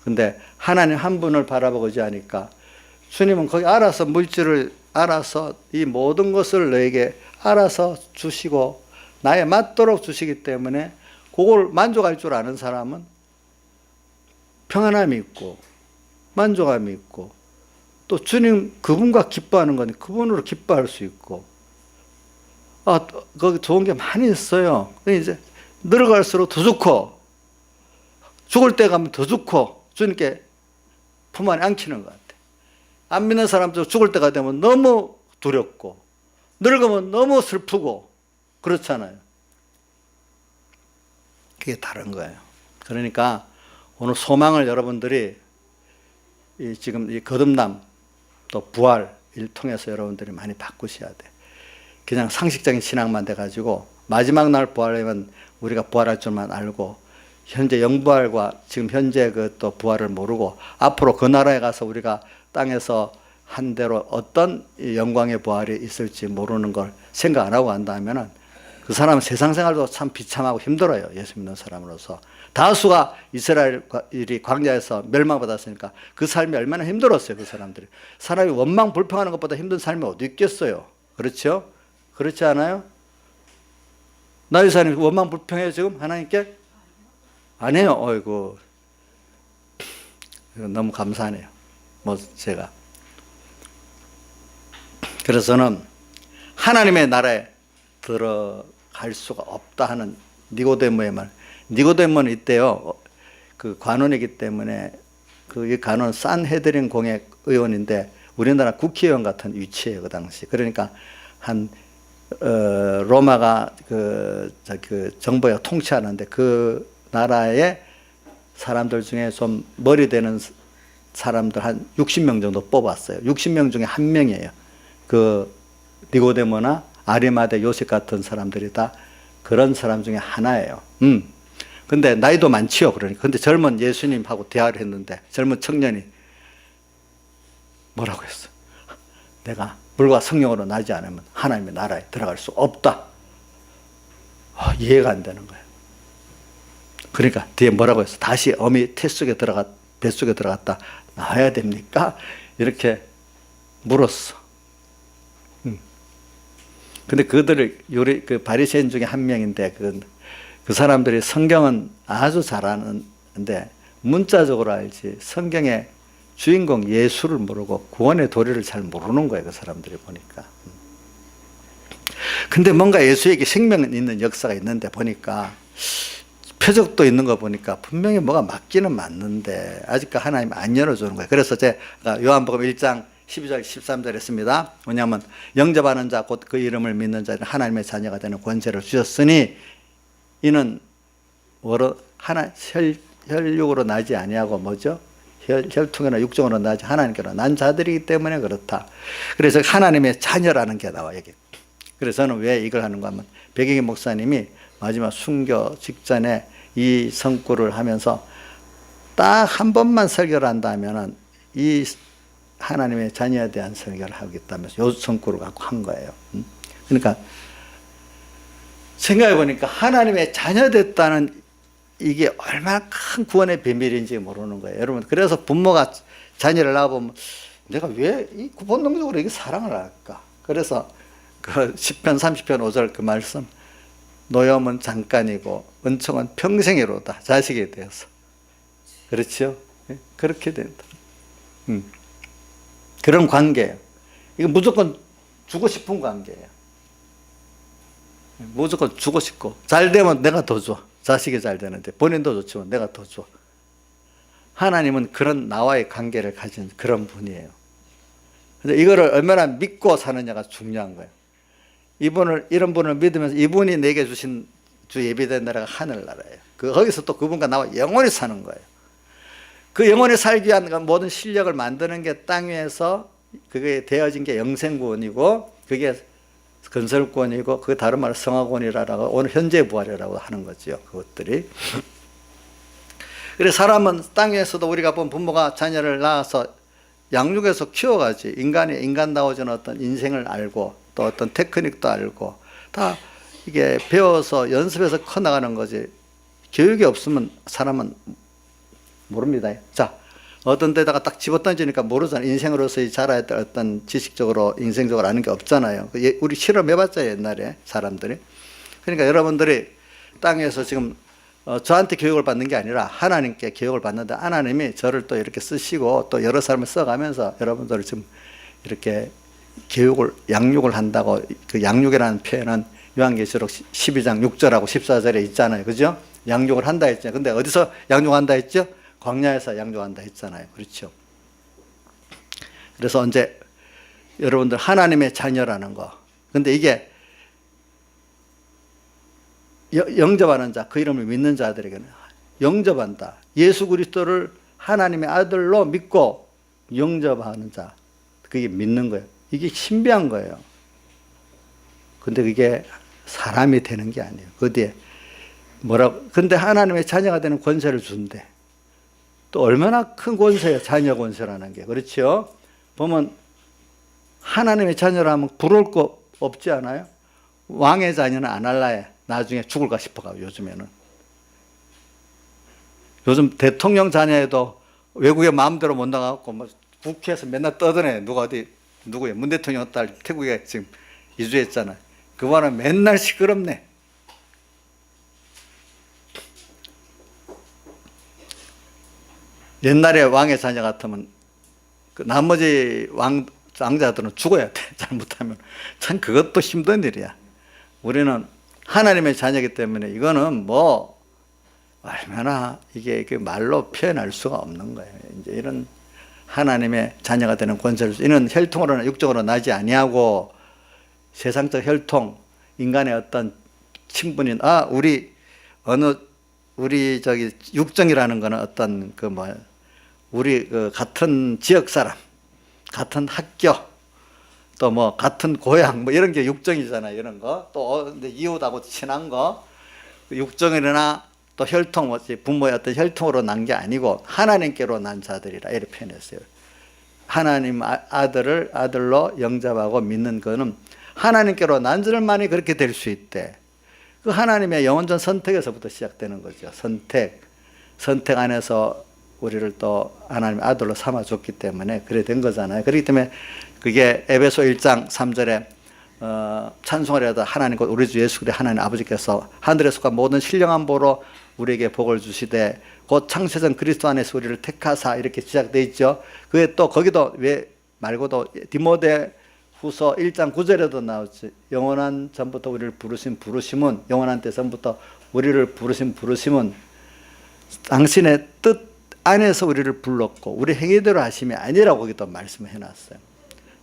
Speaker 1: 근데 하나님 한 분을 바라보고 의지하니까 주님은 거기 알아서 물질을 알아서 이 모든 것을 너에게 알아서 주시고 나에 맞도록 주시기 때문에 그걸 만족할 줄 아는 사람은 평안함이 있고 만족함이 있고 또 주님 그분과 기뻐하는 건 그분으로 기뻐할 수 있고 거기 좋은 게 많이 있어요. 이제 늙어갈수록 더 좋고 죽을 때 가면 더 좋고 주님께 품 안에 안기는 것 같아요. 안 믿는 사람도 죽을 때가 되면 너무 두렵고 늙으면 너무 슬프고 그렇잖아요. 그게 다른 거예요. 그러니까 오늘 소망을 여러분들이 지금 이 거듭남 또 부활을 통해서 여러분들이 많이 바꾸셔야 돼. 그냥 상식적인 신앙만 돼가지고 마지막 날 부활하면 우리가 부활할 줄만 알고 현재 영부활과 지금 현재 그 또 부활을 모르고 앞으로 그 나라에 가서 우리가 땅에서 한 대로 어떤 영광의 부활이 있을지 모르는 걸 생각 안 하고 간다면은 그 사람은 세상 생활도 참 비참하고 힘들어요. 예수 믿는 사람으로서. 다수가 이스라엘이 광야에서 멸망받았으니까 그 삶이 얼마나 힘들었어요. 그 사람들이. 사람이 원망 불평하는 것보다 힘든 삶이 어디 있겠어요. 그렇죠? 그렇지 않아요? 나의 사람이 원망 불평해요 지금 하나님께? 안 해요. 어이구 너무 감사하네요. 뭐 제가 그래서 저는 하나님의 나라에 들어갈 수가 없다 하는 니고데모의 말. 니고데모는 이때요 그 관원이기 때문에 그 관원 산헤드린 공회 의원인데 우리나라 국회의원 같은 위치예요 그 당시. 그러니까 한 로마가 그 정부가 통치하는데 그 나라의 사람들 중에 좀 머리 되는 사람들 한 60명 정도 뽑았어요. 60명 중에 한 명이에요. 그 니고데모나 아리마대 요셉 같은 사람들이 다 그런 사람 중에 하나예요. 근데 나이도 많지요. 그러니까. 근데 젊은 예수님하고 대화를 했는데 젊은 청년이 뭐라고 했어? 내가 물과 성령으로 나지 않으면 하나님의 나라에 들어갈 수 없다. 이해가 안 되는 거예요. 그러니까 뒤에 뭐라고 했어? 다시 어미 뱃속에 들어갔다 나와야 됩니까? 이렇게 물었어. 근데 그들을 그 바리새인 중에 한 명인데 그 사람들이 성경은 아주 잘 아는데 문자적으로 알지 성경의 주인공 예수를 모르고 구원의 도리를 잘 모르는 거예요. 그 사람들이 보니까. 근데 뭔가 예수에게 생명 있는 역사가 있는데 보니까 표적도 있는 거 보니까 분명히 뭐가 맞기는 맞는데 아직도 하나님 안 열어주는 거예요. 그래서 제가 요한복음 1장 12절 13절 했습니다. 뭐냐면 영접하는 자 곧 그 이름을 믿는 자는 하나님의 자녀가 되는 권세를 주셨으니 이는 혈육으로 나지 아니하고 뭐죠? 혈통이나 육정으로 나지 하나님께로 난 자들이기 때문에 그렇다. 그래서 하나님의 자녀라는 게 나와 여기. 그래서 저는 왜 이걸 하는가 하면 백영희 목사님이 마지막 순교 직전에 이 성구를 하면서 딱 한 번만 설교를 한다면은 이 하나님의 자녀에 대한 설교를 하겠다면서 요 성구를 갖고 한 거예요. 그러니까 생각해 보니까 하나님의 자녀 됐다는 이게 얼마나 큰 구원의 비밀인지 모르는 거예요. 여러분, 그래서 부모가 자녀를 낳아보면 내가 왜 이 본능적으로 이게 사랑을 할까? 그래서 그 10편 30편 5절 그 말씀, 노염은 잠깐이고 은총은 평생이로다. 자식에 대해서. 그렇죠? 그렇게 된다. 그런 관계예요. 이거 무조건 주고 싶은 관계예요. 무조건 주고 싶고 잘 되면 내가 더 줘. 자식이 잘 되는데 본인도 좋지만 내가 더 줘. 하나님은 그런 나와의 관계를 가진 그런 분이에요. 근데 이거를 얼마나 믿고 사느냐가 중요한 거예요. 이런 분을 믿으면서 이분이 내게 주신 주 예비된 나라가 하늘나라예요. 거기서 또 그분과 나와 영원히 사는 거예요. 그 영원히 살기 위한 모든 실력을 만드는 게 땅 위에서 그게 되어진 게 영생구원이고 그게 건설구원이고 그게 다른 말로 성화구원이라고 오늘 현재 부활이라고 하는 거죠. 그것들이. 그래서 사람은 땅 위에서도 우리가 본 부모가 자녀를 낳아서 양육해서 키워가지 인간다워진 어떤 인생을 알고 또 어떤 테크닉도 알고 다 이게 배워서 연습해서 커나가는 거지 교육이 없으면 사람은 모릅니다. 자, 어떤 데다가 딱 집어던지니까 모르잖아요. 인생으로서의 자라야 될 어떤 지식적으로, 인생적으로 아는 게 없잖아요. 우리 실험해봤잖아요, 옛날에 사람들이. 그러니까 여러분들이 땅에서 지금 저한테 교육을 받는 게 아니라 하나님께 교육을 받는데, 하나님이 저를 또 이렇게 쓰시고 또 여러 사람을 써가면서 여러분들을 지금 이렇게 교육을, 양육을 한다고. 그 양육이라는 표현은 요한계시록 12장 6절하고 14절에 있잖아요. 그죠? 양육을 한다 했잖아요. 근데 어디서 양육한다 했죠? 광야에서 양육한다 했잖아요. 그렇죠? 그래서 이제 여러분들 하나님의 자녀라는 거. 근데 이게 영접하는 자, 그 이름을 믿는 자들에게는 영접한다. 예수 그리스도를 하나님의 아들로 믿고 영접하는 자. 그게 믿는 거예요. 이게 신비한 거예요. 근데 그게 사람이 되는 게 아니에요. 그 뒤에 뭐라고, 근데 하나님의 자녀가 되는 권세를 준대. 또 얼마나 큰 권세예요, 자녀 권세라는 게. 그렇죠? 보면 하나님의 자녀라면 부러울 거 없지 않아요? 왕의 자녀는 안 할라해. 나중에 죽을까 싶어가, 요즘에는. 요즘 대통령 자녀에도 외국에 마음대로 못 나가고 뭐 국회에서 맨날 떠드네. 누구예요? 문 대통령 딸 태국에 지금 이주했잖아요. 그거는 맨날 시끄럽네. 옛날에 왕의 자녀 같으면 그 나머지 왕자들은 죽어야 돼. 잘못하면. 참 그것도 힘든 일이야. 우리는 하나님의 자녀이기 때문에 이거는 뭐 얼마나 이게 말로 표현할 수가 없는 거예요. 이제 이런 하나님의 자녀가 되는 권세를, 이는 혈통으로나 육적으로 나지 아니하고 세상적 혈통, 인간의 어떤 친분인, 우리 육정이라는 거는 어떤 우리 같은 지역 사람, 같은 학교, 또 뭐 같은 고향, 뭐 이런 게 육정이잖아요. 이런 거. 또 이웃하고 친한 거, 육정이나 또 혈통, 부모의 어떤 혈통으로 난 게 아니고 하나님께로 난 자들이라 이렇게 표현했어요. 하나님 아들을 아들로 영접하고 믿는 거는 하나님께로 난 자들만이 그렇게 될 수 있대. 그 하나님의 영원전 선택에서부터 시작되는 거죠. 선택 안에서 우리를 또 하나님의 아들로 삼아줬기 때문에 그래 된 거잖아요. 그렇기 때문에 그게 에베소 1장 3절에 찬송을 해도 하나님 곧 우리 주 예수 그리스도 하나님 아버지께서 하늘에 속한 모든 신령한 보로 우리에게 복을 주시되 곧 창세전 그리스도 안에서 우리를 택하사, 이렇게 시작되어 있죠. 그게 또 거기도 왜 말고도 디모데 후서 1장 9절에도 나오지. 영원한 전부터 우리를 부르심은, 영원한 때 전부터 우리를 부르심은 당신의 뜻 안에서 우리를 불렀고 우리 행위대로 하심이 아니라고 거기도 말씀을 해놨어요.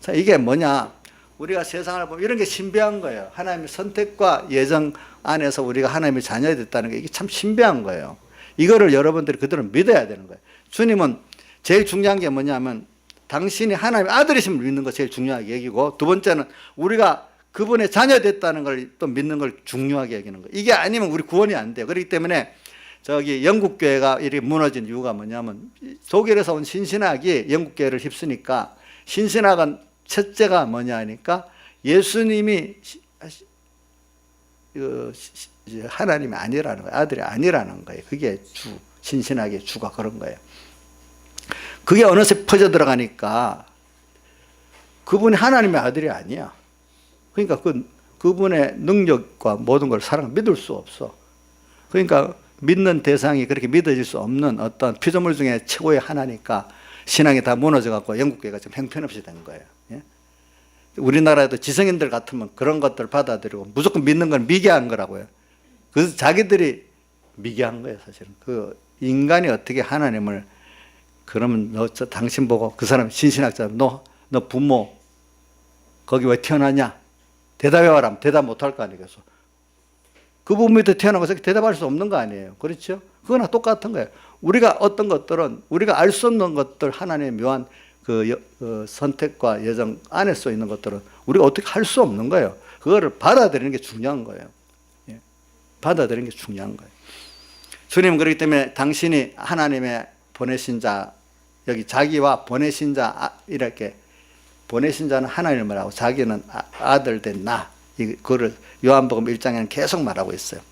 Speaker 1: 자, 이게 뭐냐? 우리가 세상을 보면 이런 게 신비한 거예요. 하나님의 선택과 예정 안에서 우리가 하나님의 자녀가 됐다는 게 이게 참 신비한 거예요. 이거를 여러분들이 그대로 믿어야 되는 거예요. 주님은 제일 중요한 게 뭐냐면 당신이 하나님의 아들이심을 믿는 거 제일 중요하게 여기고, 두 번째는 우리가 그분의 자녀 됐다는 걸 또 믿는 걸 중요하게 여기는 거예요. 이게 아니면 우리 구원이 안 돼요. 그렇기 때문에 영국 교회가 이렇게 무너진 이유가 뭐냐면 독일에서 온 신신학이 영국 교회를 휩쓰니까, 신신학은 첫째가 뭐냐 하니까 예수님이 하나님이 아니라는 거예요. 아들이 아니라는 거예요. 그게 신신학의 주가 그런 거예요. 그게 어느새 퍼져 들어가니까 그분이 하나님의 아들이 아니야. 그러니까 그분의 능력과 모든 걸 사람은 믿을 수 없어. 그러니까 믿는 대상이 그렇게 믿어질 수 없는 어떤 피조물 중에 최고의 하나니까 신앙이 다 무너져갖고 영국교회가 지금 형편없이 된 거예요. 예? 우리나라에도 지성인들 같으면 그런 것들 받아들이고 무조건 믿는 건 미개한 거라고요. 그래서 자기들이 미개한 거예요, 사실은. 그 인간이 어떻게 하나님을, 그러면 당신 보고 그 사람 신신학자, 너 부모 거기 왜 태어나냐? 대답해와라. 대답 못할 거 아니겠어. 그 부모 밑에 태어난 것을 대답할 수 없는 거 아니에요. 그렇죠? 그거나 똑같은 거예요. 우리가 어떤 것들은 우리가 알 수 없는 것들, 하나님의 묘한 선택과 예정 안에 써 있는 것들은 우리가 어떻게 할 수 없는 거예요. 그거를 받아들이는 게 중요한 거예요. 예. 받아들이는 게 중요한 거예요. 주님은 그렇기 때문에 당신이 하나님의 보내신 자, 여기 자기와 보내신 자, 이렇게 보내신 자는 하나님을 말하고 자기는 아들 된 그거를 요한복음 1장에는 계속 말하고 있어요.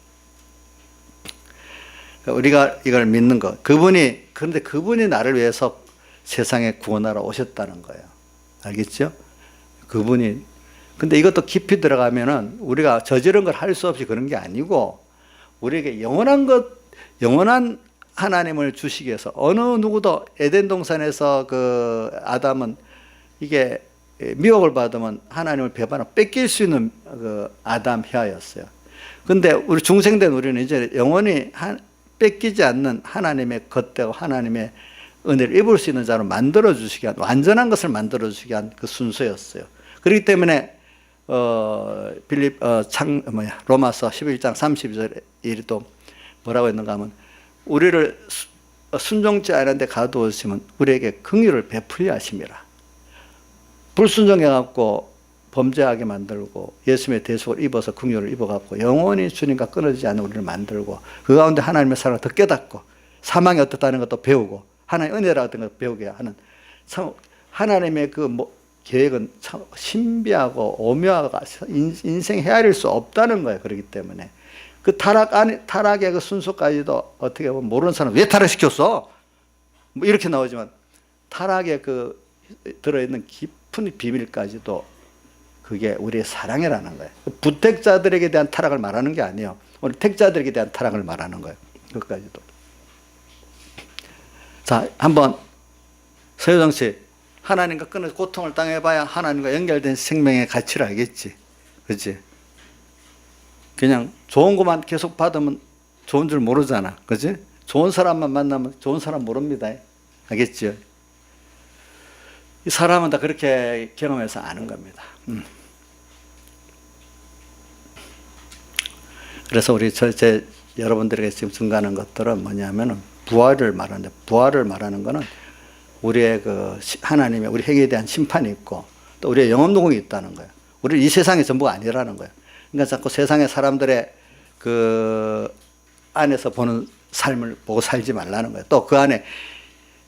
Speaker 1: 우리가 이걸 믿는 것. 그런데 그분이 나를 위해서 세상에 구원하러 오셨다는 거예요. 알겠죠? 그분이. 근데 이것도 깊이 들어가면은 우리가 저지른 걸 할 수 없이 그런 게 아니고, 우리에게 영원한 하나님을 주시기 위해서, 어느 누구도 에덴 동산에서 그 아담은 이게 미혹을 받으면 하나님을 배반하고 뺏길 수 있는 그 아담 혀였어요. 근데 우리 중생된 우리는 이제 영원히 뺏기지 않는 하나님의 겉되고 하나님의 은혜를 입을 수 있는 자로 만들어 주시기 위한, 완전한 것을 만들어 주시기 위한 그 순서였어요. 그렇기 때문에 로마서 11장 32절에 또 뭐라고 했는가 하면, 우리를 순종치 않은데 가두었으면 우리에게 긍휼을 베풀려 하심이라. 불순종해갖고 범죄하게 만들고 예수님의 대속을 입어서 긍휼을 입어갖고 영원히 주님과 끊어지지 않는 우리를 만들고, 그 가운데 하나님의 사랑을 더 깨닫고 사망이 어떻다는 것도 배우고 하나님의 은혜라는 것도 배우게 하는, 참 하나님의 그 계획은 참 신비하고 오묘하고 인생 헤아릴 수 없다는 거예요. 그렇기 때문에 그 타락의 그 순서까지도 어떻게 보면 모르는 사람 왜 타락시켰어? 뭐 이렇게 나오지만, 타락의 그 들어있는 깊은 비밀까지도 그게 우리의 사랑이라는 거예요. 부택자들에게 대한 타락을 말하는 게 아니에요. 우리 택자들에게 대한 타락을 말하는 거예요. 그것까지도. 자, 한번 서효정 씨, 하나님과 끊어서 고통을 당해봐야 하나님과 연결된 생명의 가치를 알겠지. 그렇지? 그냥 좋은 것만 계속 받으면 좋은 줄 모르잖아. 그렇지? 좋은 사람만 만나면 좋은 사람 모릅니다. 알겠죠? 이 사람은 다 그렇게 경험해서 아는 겁니다. 그래서 여러분들에게 지금 증가하는 것들은 뭐냐면은 부활을 말하는데, 부활을 말하는 거는 우리의 그 하나님의 우리 행위에 대한 심판이 있고, 또 우리의 영혼 노공이 있다는 거예요. 우리 이 세상의 전부가 아니라는 거예요. 그러니까 자꾸 세상의 사람들의 그 안에서 보는 삶을 보고 살지 말라는 거예요. 또 그 안에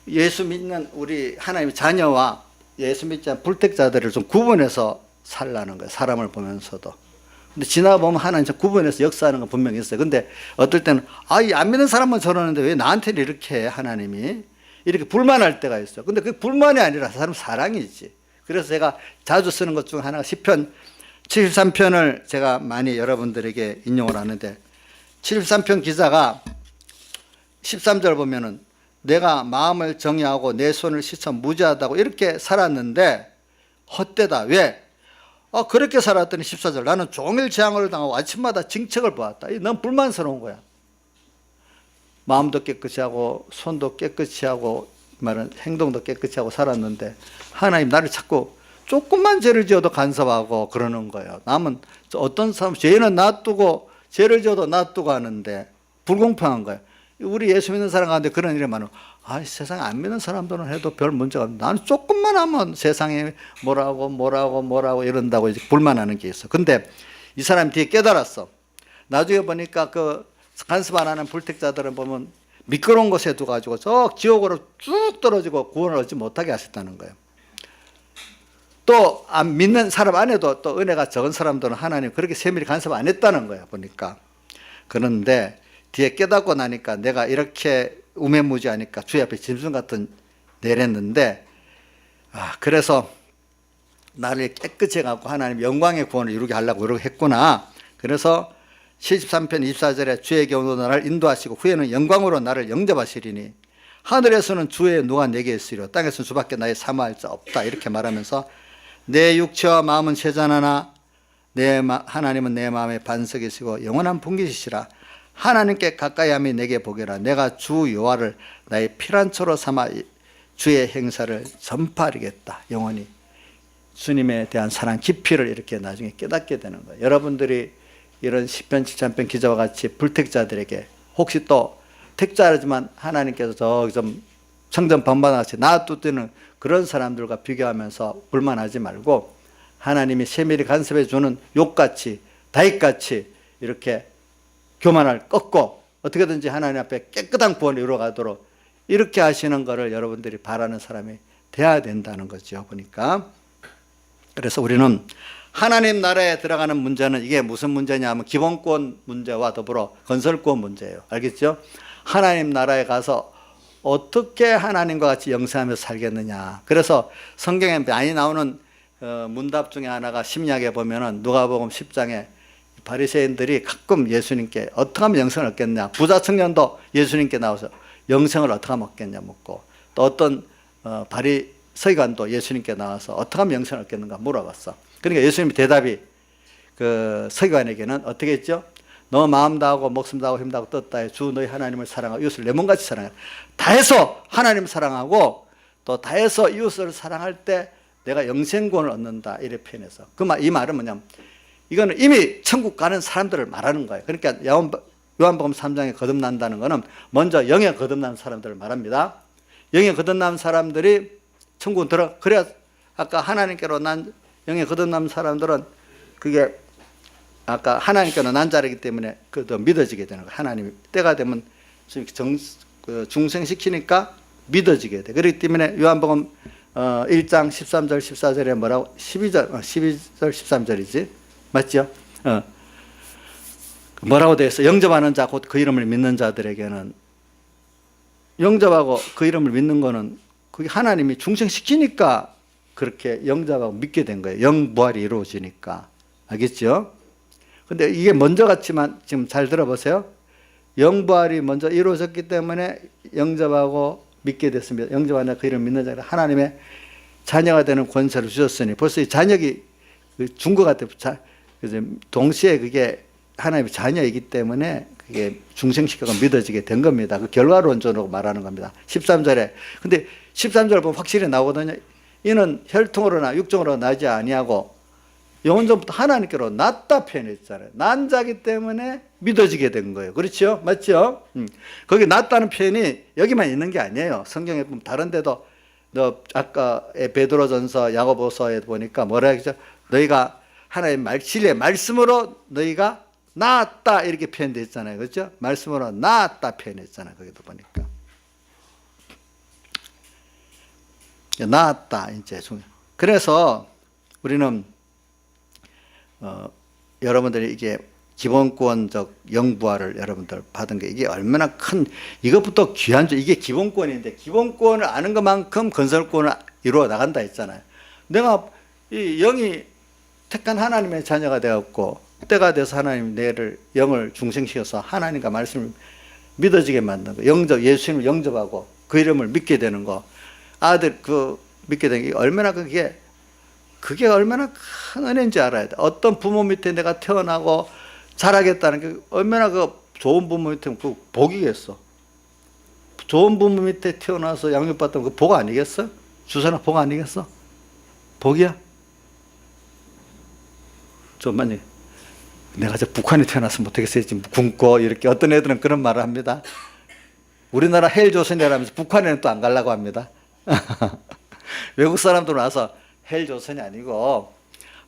Speaker 1: 예수 믿는 우리 하나님의 자녀와 예수 믿지 않는 불택자들을 좀 구분해서 살라는 거예요. 사람을 보면서도. 근데 지나보면 하나님 구분해서 역사하는 건 분명히 있어요. 근데 어떨 때는 안 믿는 사람만 저러는데 왜 나한테는 이렇게 해, 하나님이 이렇게 불만할 때가 있어요. 근데 그게 불만이 아니라 사람 사랑이지. 그래서 제가 자주 쓰는 것 중 하나가 시편 73편을 제가 많이 여러분들에게 인용을 하는데, 73편 기자가 13절 보면은 내가 마음을 정의하고 내 손을 씻어 무죄하다고 이렇게 살았는데 헛되다. 왜? 그렇게 살았더니 14절 나는 종일 재앙을 당하고 아침마다 징책을 보았다. 너무 불만스러운 거야. 마음도 깨끗이 하고 손도 깨끗이 하고 말은 행동도 깨끗이 하고 살았는데 하나님 나를 자꾸 조금만 죄를 지어도 간섭하고 그러는 거예요. 남은 어떤 사람 죄는 놔두고 죄를 지어도 놔두고 하는데 불공평한 거예요. 우리 예수 믿는 사람 가운데 그런 일이 많아요. 세상에 안 믿는 사람들은 해도 별 문제가 없는데 나는 조금만 하면 세상에 뭐라고 이런다고 이제 불만하는 게 있어. 근데 이 사람 뒤에 깨달았어. 나중에 보니까 그 간섭 안 하는 불택자들은 보면 미끄러운 곳에 두가지고 저 지옥으로 쭉 떨어지고 구원을 얻지 못하게 하셨다는 거예요. 또 안 믿는 사람 안에도 또 은혜가 적은 사람들은 하나님 그렇게 세밀히 간섭 안 했다는 거예요, 보니까. 그런데 뒤에 깨닫고 나니까 내가 이렇게 우매무지하니까 주의 앞에 짐승 같은 내렸는데, 그래서 나를 깨끗이 해갖고 하나님 영광의 구원을 이루게 하려고 이렇게 했구나. 그래서 73편 24절에 주의 경우도 나를 인도하시고 후에는 영광으로 나를 영접하시리니 하늘에서는 주의 누가 내게 있으리요 땅에서는 주밖에 나의 사모할 자 없다. 이렇게 말하면서 내 육체와 마음은 세잔하나 하나님은 내 마음의 반석이시고 영원한 분기시시라. 하나님께 가까이 함이 내게 보게라. 내가 주 여호와를 나의 피란초로 삼아 주의 행사를 전파하리겠다. 영원히 주님에 대한 사랑 깊이를 이렇게 나중에 깨닫게 되는 거예요. 여러분들이 이런 시편 73편 기자와 같이 불택자들에게 혹시 또 택자지만 하나님께서 저기 좀 성전 번반같이 놔두는 그런 사람들과 비교하면서 불만하지 말고 하나님이 세밀히 간섭해 주는 욕같이 다윗같이 이렇게 교만을 꺾고 어떻게든지 하나님 앞에 깨끗한 구원을 이루어가도록 이렇게 하시는 것을 여러분들이 바라는 사람이 돼야 된다는 거죠. 보니까. 그래서 우리는 하나님 나라에 들어가는 문제는 이게 무슨 문제냐 하면 기본권 문제와 더불어 건설권 문제예요. 알겠죠? 하나님 나라에 가서 어떻게 하나님과 같이 영세하면서 살겠느냐. 그래서 성경에 많이 나오는 문답 중에 하나가 심리학에 보면은 누가복음 10장에 바리새인들이 가끔 예수님께 어떻게 하면 영생을 얻겠냐. 부자 청년도 예수님께 나와서 영생을 어떻게 하면 얻겠냐 묻고, 또 어떤 바리서기관도 예수님께 나와서 어떻게 하면 영생을 얻겠는가 물어봤어. 그러니까 예수님의 대답이 그 서기관에게는 어떻게 했죠? 너 마음 다하고 목숨 다하고 힘 다하고 뜻 다해 주 너희 하나님을 사랑하고 이웃을 내 몸같이 사랑해. 다해서 하나님 사랑하고 또 다해서 이웃을 사랑할 때 내가 영생권을 얻는다, 이렇게 표현해서. 이 말은 뭐냐면 이거는 이미 천국 가는 사람들을 말하는 거예요. 그러니까 요한복음 3장에 거듭난다는 거는 먼저 영에 거듭난 사람들을 말합니다. 영에 거듭난 사람들이 천국 그래야 아까 하나님께로 영에 거듭난 사람들은 그게 아까 하나님께로 난 자리이기 때문에 그도 믿어지게 되는 거예요. 하나님이 때가 되면 중생시키니까 믿어지게 돼. 그렇기 때문에 요한복음 1장 13절 14절에 뭐라고 12절 13절이지 맞죠? 뭐라고 되어 있어? 영접하는 자 곧 그 이름을 믿는 자들에게는, 영접하고 그 이름을 믿는 거는 그게 하나님이 중생시키니까 그렇게 영접하고 믿게 된 거예요. 영부활이 이루어지니까. 알겠죠? 근데 이게 먼저 같지만 지금 잘 들어보세요. 영부활이 먼저 이루어졌기 때문에 영접하고 믿게 됐습니다. 영접하는 그 이름 믿는 자가 하나님의 자녀가 되는 권세를 주셨으니 벌써 이 자녀기 준 것 같아요. 동시에 그게 하나님의 자녀이기 때문에 그게 중생시켜가 믿어지게 된 겁니다. 그 결과론적으로 말하는 겁니다. 13절에. 근데 13절 보면 확실히 나오거든요. 이는 혈통으로나 육정으로 나지 아니하고 영원전부터 하나님께로 났다 표현했잖아요. 난 자기 때문에 믿어지게 된 거예요. 그렇죠? 맞죠? 거기 났다는 표현이 여기만 있는 게 아니에요. 성경에 보면 다른 데도 아까 베드로전서 야고보서에 보니까 뭐라 했죠? 너희가 하나님 진리의 말씀으로 너희가 나았다 이렇게 표현되어 있잖아요. 그렇죠? 말씀으로 나았다 표현했잖아요. 거기도 보니까. 나았다 이제. 그래서 우리는 여러분들이 이게 기본권적 영부활을 여러분들 받은 게 이게 얼마나 큰, 이것부터 귀한 줄, 이게 기본권인데 기본권을 아는 것만큼 건설권을 이루어 나간다 했잖아요. 내가 이 영이 택한 하나님의 자녀가 되었고 때가 돼서 하나님 내를 영을 중생시켜서 하나님과 말씀을 믿어지게 만든 거, 예수님을 영접하고 그 이름을 믿게 되는 거, 아들 믿게 된 게 얼마나 그게 얼마나 큰 은혜인지 알아야 돼. 어떤 부모 밑에 내가 태어나고 자라겠다는 게 얼마나 좋은 부모 밑에 그 복이겠어. 좋은 부모 밑에 태어나서 양육받던 그 복 아니겠어? 주선아 복 아니겠어? 복이야? 좀만요. 내가 북한에 태어났으면 어떻겠어요? 지금 굶고 이렇게 어떤 애들은 그런 말을 합니다. 우리나라 헬조선이라면서 북한에는 또 안 가려고 합니다. 외국 사람들 와서 헬조선이 아니고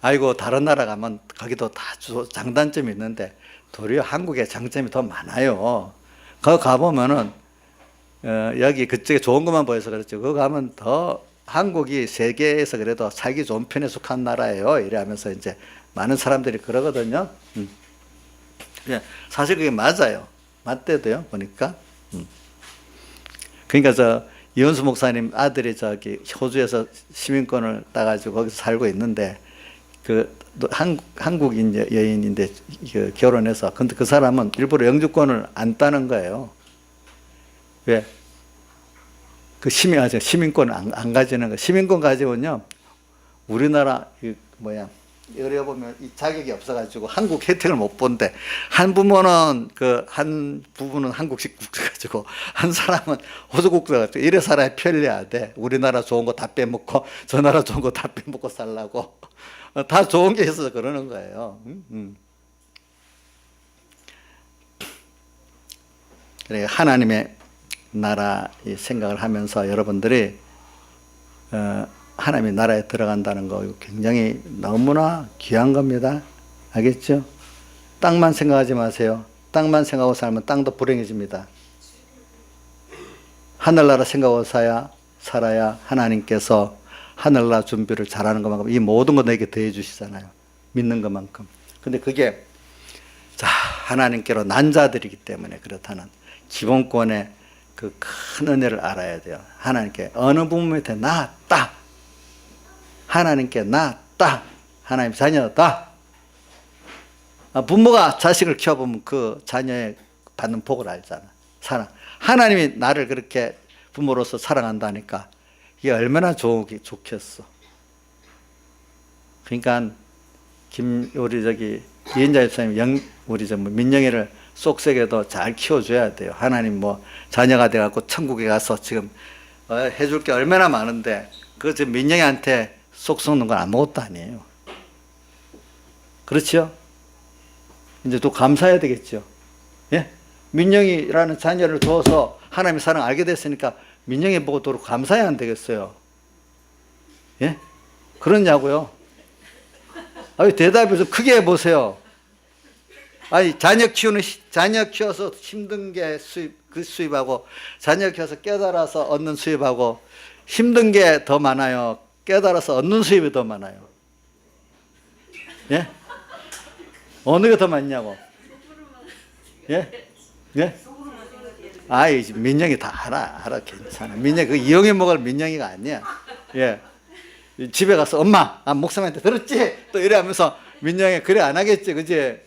Speaker 1: 아이고 다른 나라 가면 거기도 다 장단점이 있는데 도리어 한국의 장점이 더 많아요. 거기 가보면은 여기 그쪽에 좋은 것만 보여서 그렇죠. 거기 가면 더 한국이 세계에서 그래도 살기 좋은 편에 속한 나라예요. 이래하면서 이제 많은 사람들이 그러거든요. 사실 그게 맞아요. 맞대도요, 보니까. 그러니까 이현수 목사님 아들이 호주에서 시민권을 따가지고 거기서 살고 있는데, 한국인 여인인데 결혼해서, 근데 그 사람은 일부러 영주권을 안 따는 거예요. 왜? 시민권을 안 가지는 거. 시민권 가지고는요, 우리나라, 여기 보면 이 자격이 없어가지고 한국 혜택을 못 본대. 한 부모는 한 부부는 한국식 국수 가지고 한 사람은 호주 국수 가지고 이래 살아야 편리하대. 우리나라 좋은 거 다 빼먹고 저 나라 좋은 거 다 빼먹고 살라고. 다 좋은 게 있어서 그러는 거예요. 그래 하나님의 나라 생각을 하면서 여러분들이 하나님의 나라에 들어간다는 거 굉장히 너무나 귀한 겁니다. 알겠죠? 땅만 생각하지 마세요. 땅만 생각하고 살면 땅도 불행해집니다. 하늘나라 생각하고 살아야 하나님께서 하늘나라 준비를 잘하는 것만큼 이 모든 거 내게 더해 주시잖아요. 믿는 것만큼. 근데 그게 자, 하나님께로 난 자들이기 때문에 그렇다는 기본권의 그 큰 은혜를 알아야 돼요. 하나님께 어느 부모한테 낳았다. 하나님께 낳았다. 하나님 자녀다. 부모가 자식을 키워보면 그 자녀의 받는 복을 알잖아. 사랑. 하나님이 나를 그렇게 부모로서 사랑한다니까 이게 얼마나 좋겠어. 그러니까 우리 이은자 집사님 우리 민영이를 쏙새겨도 잘 키워줘야 돼요. 하나님 자녀가 돼갖고 천국에 가서 지금 해줄 게 얼마나 많은데 그 지금 민영이한테 쏙 썩는 건 아무것도 아니에요. 그렇죠? 이제 또 감사해야 되겠죠. 예? 민영이라는 자녀를 둬서 하나님의 사랑 알게 됐으니까 민영이 보고 또 감사해야 안 되겠어요. 예? 그러냐고요? 대답을 좀 크게 해보세요. 자녀 키워서 힘든 게 수입하고, 자녀 키워서 깨달아서 얻는 수입하고, 힘든 게 더 많아요? 깨달아서 얻는 수입이 더 많아요? 예? 어느 게 더 많냐고? 예? 예? 민영이 다 알아. 괜찮아. 민영이, 이용해 먹을 민영이가 아니야. 예. 집에 가서 엄마, 목사님한테 들었지? 또 이래 하면서 민영이 그래 안 하겠지, 그지?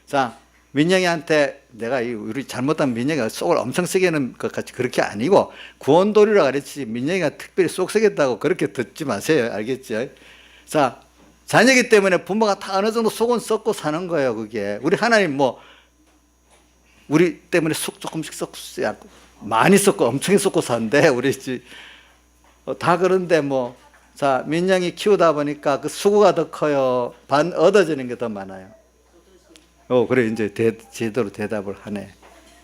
Speaker 1: 자, 민영이한테 내가 우리 잘못한 민영이가 속을 엄청 쓰게는 것 같이 그렇게 아니고 구원도리라 그랬지 민영이가 특별히 속 쓰겠다고 그렇게 듣지 마세요. 알겠죠? 자, 자녀이기 때문에 부모가 다 어느 정도 속은 썩고 사는 거예요, 그게. 우리 하나님 우리 때문에 속 조금씩 썩고 많이 썩고 엄청 썩고 사는데 우리 다 그런데 자, 민영이 키우다 보니까 그 수고가 더 커요? 얻어지는 게 더 많아요? 그래, 이제 제대로 대답을 하네.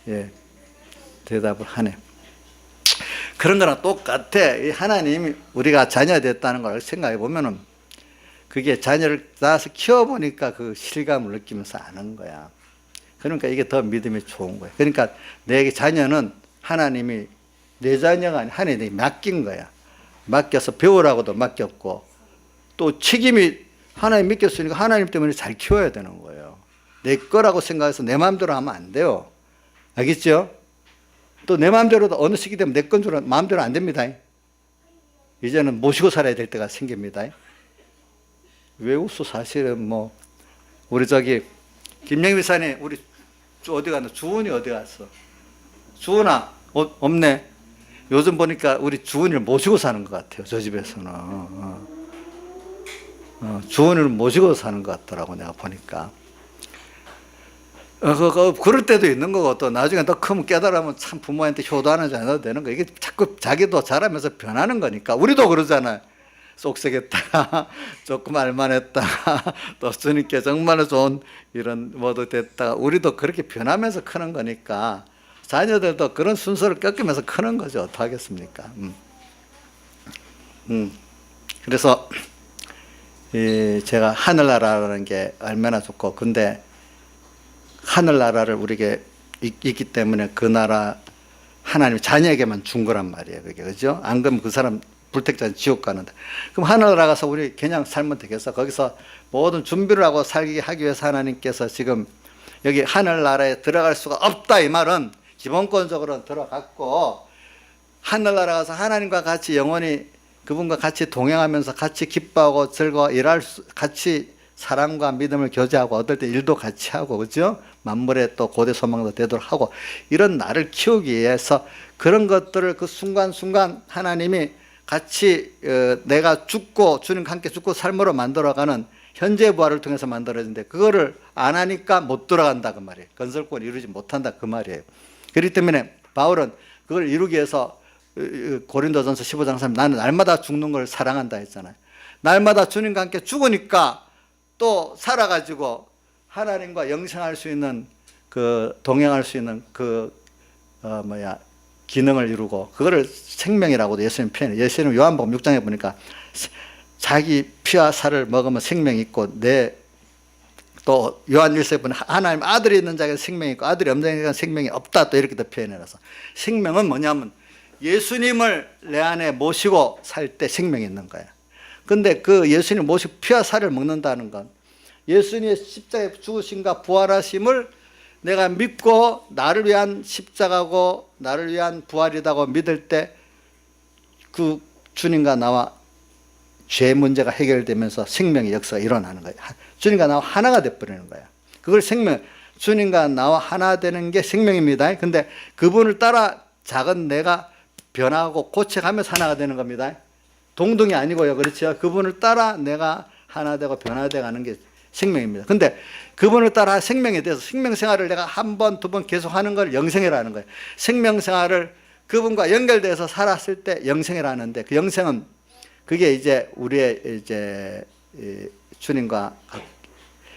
Speaker 1: 예. 대답을 하네. 그런 거랑 똑같아. 하나님이 우리가 자녀가 됐다는 걸 생각해 보면은 그게 자녀를 낳아서 키워보니까 그 실감을 느끼면서 아는 거야. 그러니까 이게 더 믿음이 좋은 거야. 그러니까 내게 자녀는 하나님이 내 자녀가 아니라 하나님이 맡긴 거야. 맡겨서 배우라고도 맡겼고 또 책임이 하나님 맡겼으니까 하나님 때문에 잘 키워야 되는 거예요. 내 거라고 생각해서 내 마음대로 하면 안 돼요. 알겠죠? 또 내 마음대로도 어느 시기 되면 내 건 줄 마음대로 안 됩니다. 이제는 모시고 살아야 될 때가 생깁니다. 왜 웃어? 사실은 우리 김영희 미사님 우리 어디 갔나? 주은이 어디 갔어? 주은아 없네. 요즘 보니까 우리 주은이를 모시고 사는 것 같아요. 저 집에서는 주은이를 모시고 사는 것 같더라고 내가 보니까. 그럴 때도 있는 거고 또 나중에 더 크면 깨달으면 참 부모한테 효도하는지 안 해도 되는 거. 이게 자꾸 자기도 자라면서 변하는 거니까. 우리도 그러잖아요. 쏙색했다가 조금 알만했다가 또 주님께 정말 좋은 이런 모두 됐다가 우리도 그렇게 변하면서 크는 거니까 자녀들도 그런 순서를 꺾으면서 크는 거죠. 어떡하겠습니까? 그래서 제가 하늘나라라는 게 얼마나 좋고 근데 하늘나라를 우리에게 있기 때문에 그 나라 하나님 자녀에게만 준 거란 말이에요. 그게 그죠? 안 그러면 그 사람 불택자는 지옥 가는데 그럼 하늘나라 가서 우리 그냥 살면 되겠어? 거기서 모든 준비를 하고 살게 하기 위해서 하나님께서 지금 여기 하늘나라에 들어갈 수가 없다 이 말은 기본권적으로는 들어갔고 하늘나라 가서 하나님과 같이 영원히 그분과 같이 동행하면서 같이 기뻐하고 즐거워 같이 사랑과 믿음을 교제하고 어떨 때 일도 같이 하고 그죠? 만물의 또 고대 소망도 되도록 하고 이런 나를 키우기 위해서 그런 것들을 그 순간순간 하나님이 같이 내가 죽고 주님과 함께 죽고 삶으로 만들어가는 현재 부활을 통해서 만들어진데 그거를 안 하니까 못 들어간다 그 말이에요. 건설권을 이루지 못한다 그 말이에요. 그렇기 때문에 바울은 그걸 이루기 위해서 고린도전서 15장 3 나는 날마다 죽는 걸 사랑한다 했잖아요. 날마다 주님과 함께 죽으니까 또 살아가지고 하나님과 영생할 수 있는 동행할 수 있는 기능을 이루고 그거를 생명이라고도 예수님 표현해요. 예수님 요한복음 6장에 보니까 자기 피와 살을 먹으면 생명이 있고 또 요한 1서에 보면 하나님 아들이 있는 자에게 생명이 있고 아들이 없는 자에게 생명이 없다 또 이렇게 또 표현해놔서 생명은 뭐냐면 예수님을 내 안에 모시고 살 때 생명이 있는 거야. 근데 그 예수님 모시고 피와 살을 먹는다는 건 예수님의 십자가에 죽으심과 부활하심을 내가 믿고 나를 위한 십자가고 나를 위한 부활이라고 믿을 때 그 주님과 나와 죄 문제가 해결되면서 생명의 역사가 일어나는 거예요. 주님과 나와 하나가 돼버리는 거예요. 그걸 주님과 나와 하나 되는 게 생명입니다. 근데 그분을 따라 작은 내가 변하고 고쳐가면서 하나가 되는 겁니다. 동등이 아니고요. 그렇죠? 그분을 따라 내가 하나 되고 변화되어 가는 게 생명입니다. 근데 그분을 따라 생명에 대해서 생명생활을 내가 한 번, 두 번 계속 하는 걸 영생이라는 거예요. 생명생활을 그분과 연결돼서 살았을 때 영생이라는데 그 영생은 그게 이제 우리의 이제 주님과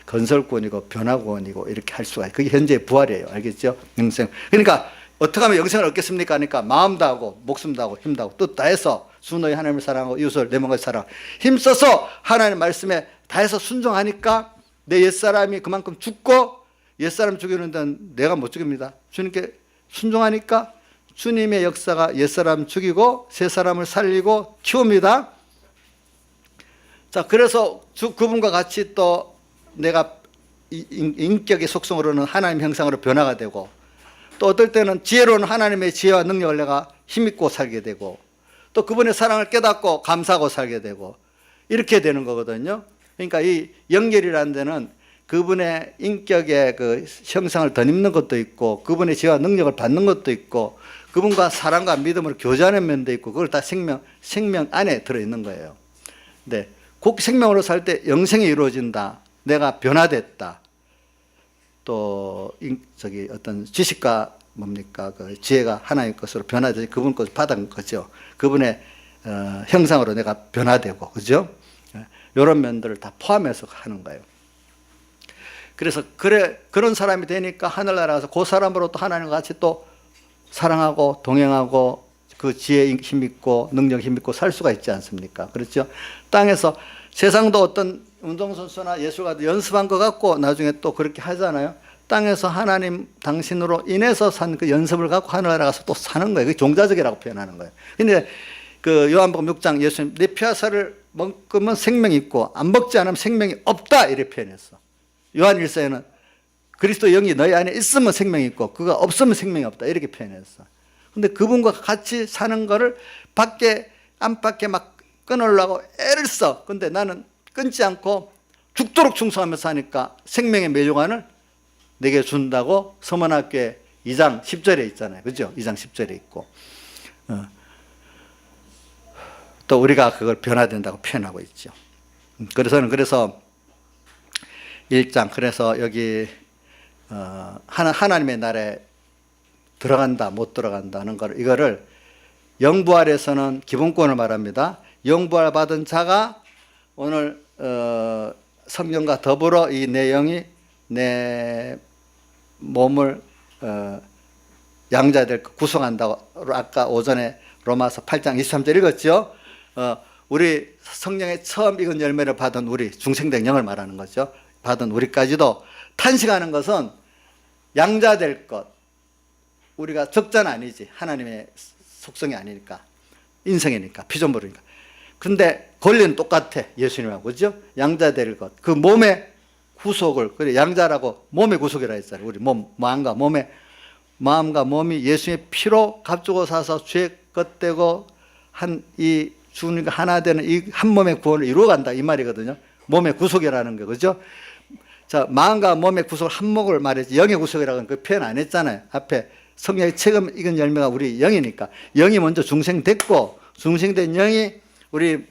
Speaker 1: 건설권이고 변화권이고 이렇게 할 수가 있어요. 그게 현재의 부활이에요. 알겠죠? 영생. 그러니까 어떻게 하면 영생을 얻겠습니까? 그러니까 마음도 하고 목숨도 하고 힘도 하고 뜻 다해서 주 너희 하나님을 사랑하고 이웃을 내 몸과 사랑 힘써서 하나님 말씀에 다해서 순종하니까 내 옛사람이 그만큼 죽고 옛사람 죽이는 데는 내가 못 죽입니다. 주님께 순종하니까 주님의 역사가 옛사람 죽이고 새사람을 살리고 키웁니다. 자, 그래서 그분과 같이 또 내가 인격의 속성으로는 하나님 형상으로 변화가 되고 또 어떨 때는 지혜로는 하나님의 지혜와 능력을 내가 힘입고 살게 되고 또 그분의 사랑을 깨닫고 감사하고 살게 되고 이렇게 되는 거거든요. 그러니까 이 연결이라는 데는 그분의 인격의 그 형상을 덧입는 것도 있고 그분의 지혜와 능력을 받는 것도 있고 그분과 사랑과 믿음으로 교제하는 면도 있고 그걸 다 생명 안에 들어있는 거예요. 네, 곧 생명으로 살 때 영생이 이루어진다. 내가 변화됐다. 또 어떤 지식과 뭡니까 그 지혜가 하나의 것으로 변화되지 그분 것을 받은 거죠. 그분의 형상으로 내가 변화되고 그죠? 이런 면들을 다 포함해서 하는 거예요. 그래서 그런 사람이 되니까 하늘나라에서 그 사람으로 또 하나님과 같이 또 사랑하고 동행하고 그 지혜에 힘있고 능력에 힘있고 살 수가 있지 않습니까? 그렇죠? 땅에서 세상도 어떤 운동선수나 예술가도 연습한 것 같고 나중에 또 그렇게 하잖아요. 땅에서 하나님 당신으로 인해서 산 그 연습을 갖고 하늘나라 가서 또 사는 거예요. 그게 종자적이라고 표현하는 거예요. 근데 그 요한복음 6장 예수님 내 피와 살을 먹으면 생명이 있고 안 먹지 않으면 생명이 없다 이렇게 표현했어. 요한 1서에는 그리스도 영이 너희 안에 있으면 생명이 있고 그가 없으면 생명이 없다 이렇게 표현했어. 근데 그분과 같이 사는 거를 안팎에 막 끊으려고 애를 써. 근데 나는 끊지 않고 죽도록 충성하면서 하니까 생명의 매조간을 내게 준다고 서문학교에 2장 10절에 있잖아요. 그죠? 2장 10절에 있고. 또 우리가 그걸 변화된다고 표현하고 있죠. 그래서 1장 그래서 여기 하나님의 나라에 들어간다 못 들어간다는 이거를 영부활에서는 기본권을 말합니다. 영부활 받은 자가 오늘 성경과 더불어 이 내용이 내 몸을 양자될 구성한다고 아까 오전에 로마서 8장 23절 읽었죠. 우리 성령의 처음 익은 열매를 받은 우리 중생된 영을 말하는 거죠. 받은 우리까지도 탄식하는 것은 양자될 것. 우리가 적자는 아니지. 하나님의 속성이 아니니까. 인성이니까. 피조물이니까. 근데 권리는 똑같아. 예수님하고. 그죠? 양자될 것. 그 몸의 구속을, 그래, 양자라고 몸의 구속이라 했잖아요. 우리 마음과 몸이 예수님의 피로 값주고 사서 죄 걷대고 한 이 주님과 하나 되는 이 한 몸의 구원을 이루어간다. 이 말이거든요. 몸의 구속이라는 거. 그죠? 자, 마음과 몸의 구속을 한목을 말했지. 영의 구속이라고는 그 표현 안 했잖아요. 앞에 성령의 처음 익은 열매가 우리 영이니까. 영이 먼저 중생됐고, 중생된 영이 우리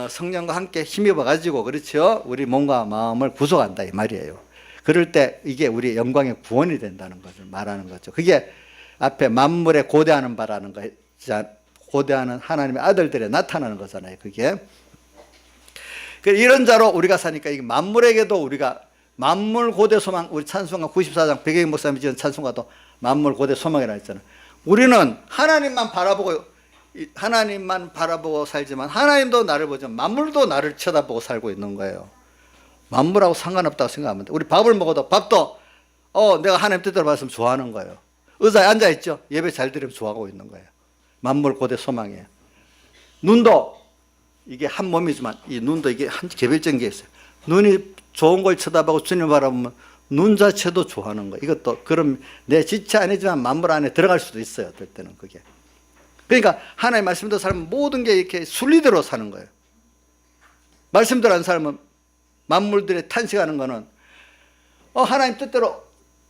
Speaker 1: 성령과 함께 힘입어 가지고 그렇죠. 우리 몸과 마음을 구속한다 이 말이에요. 그럴 때 이게 우리 영광의 구원이 된다는 것을 말하는 거죠. 그게 앞에 만물에 고대하는 바라는 거, 고대하는 하나님의 아들들에 나타나는 거잖아요. 그게 이런 자로 우리가 사니까 이게 만물에게도 우리가 만물 고대 소망, 우리 찬송가 94장 백예인 목사님이 지은 찬송가도 만물 고대 소망이라 했잖아요. 우리는 하나님만 바라보고 살지만 하나님도 나를 보지만 만물도 나를 쳐다보고 살고 있는 거예요. 만물하고 상관없다고 생각하면 돼. 우리 밥을 먹어도 밥도 내가 하나님 뜻대로 받았으면 좋아하는 거예요. 의자에 앉아있죠. 예배 잘 드리면 좋아하고 있는 거예요. 만물 고대 소망이에요. 눈도 이게 한 몸이지만 이 눈도 이게 한 개별적인 게 있어요. 눈이 좋은 걸 쳐다보고 주님을 바라보면 눈 자체도 좋아하는 거예요. 이것도 그럼 내 지체 아니지만 만물 안에 들어갈 수도 있어요. 어떨 때는 그게. 그러니까 하나님의 말씀대로 살면 모든 게 이렇게 순리대로 사는 거예요. 말씀대로 안 살면 만물들이 탄식하는 거는 하나님 뜻대로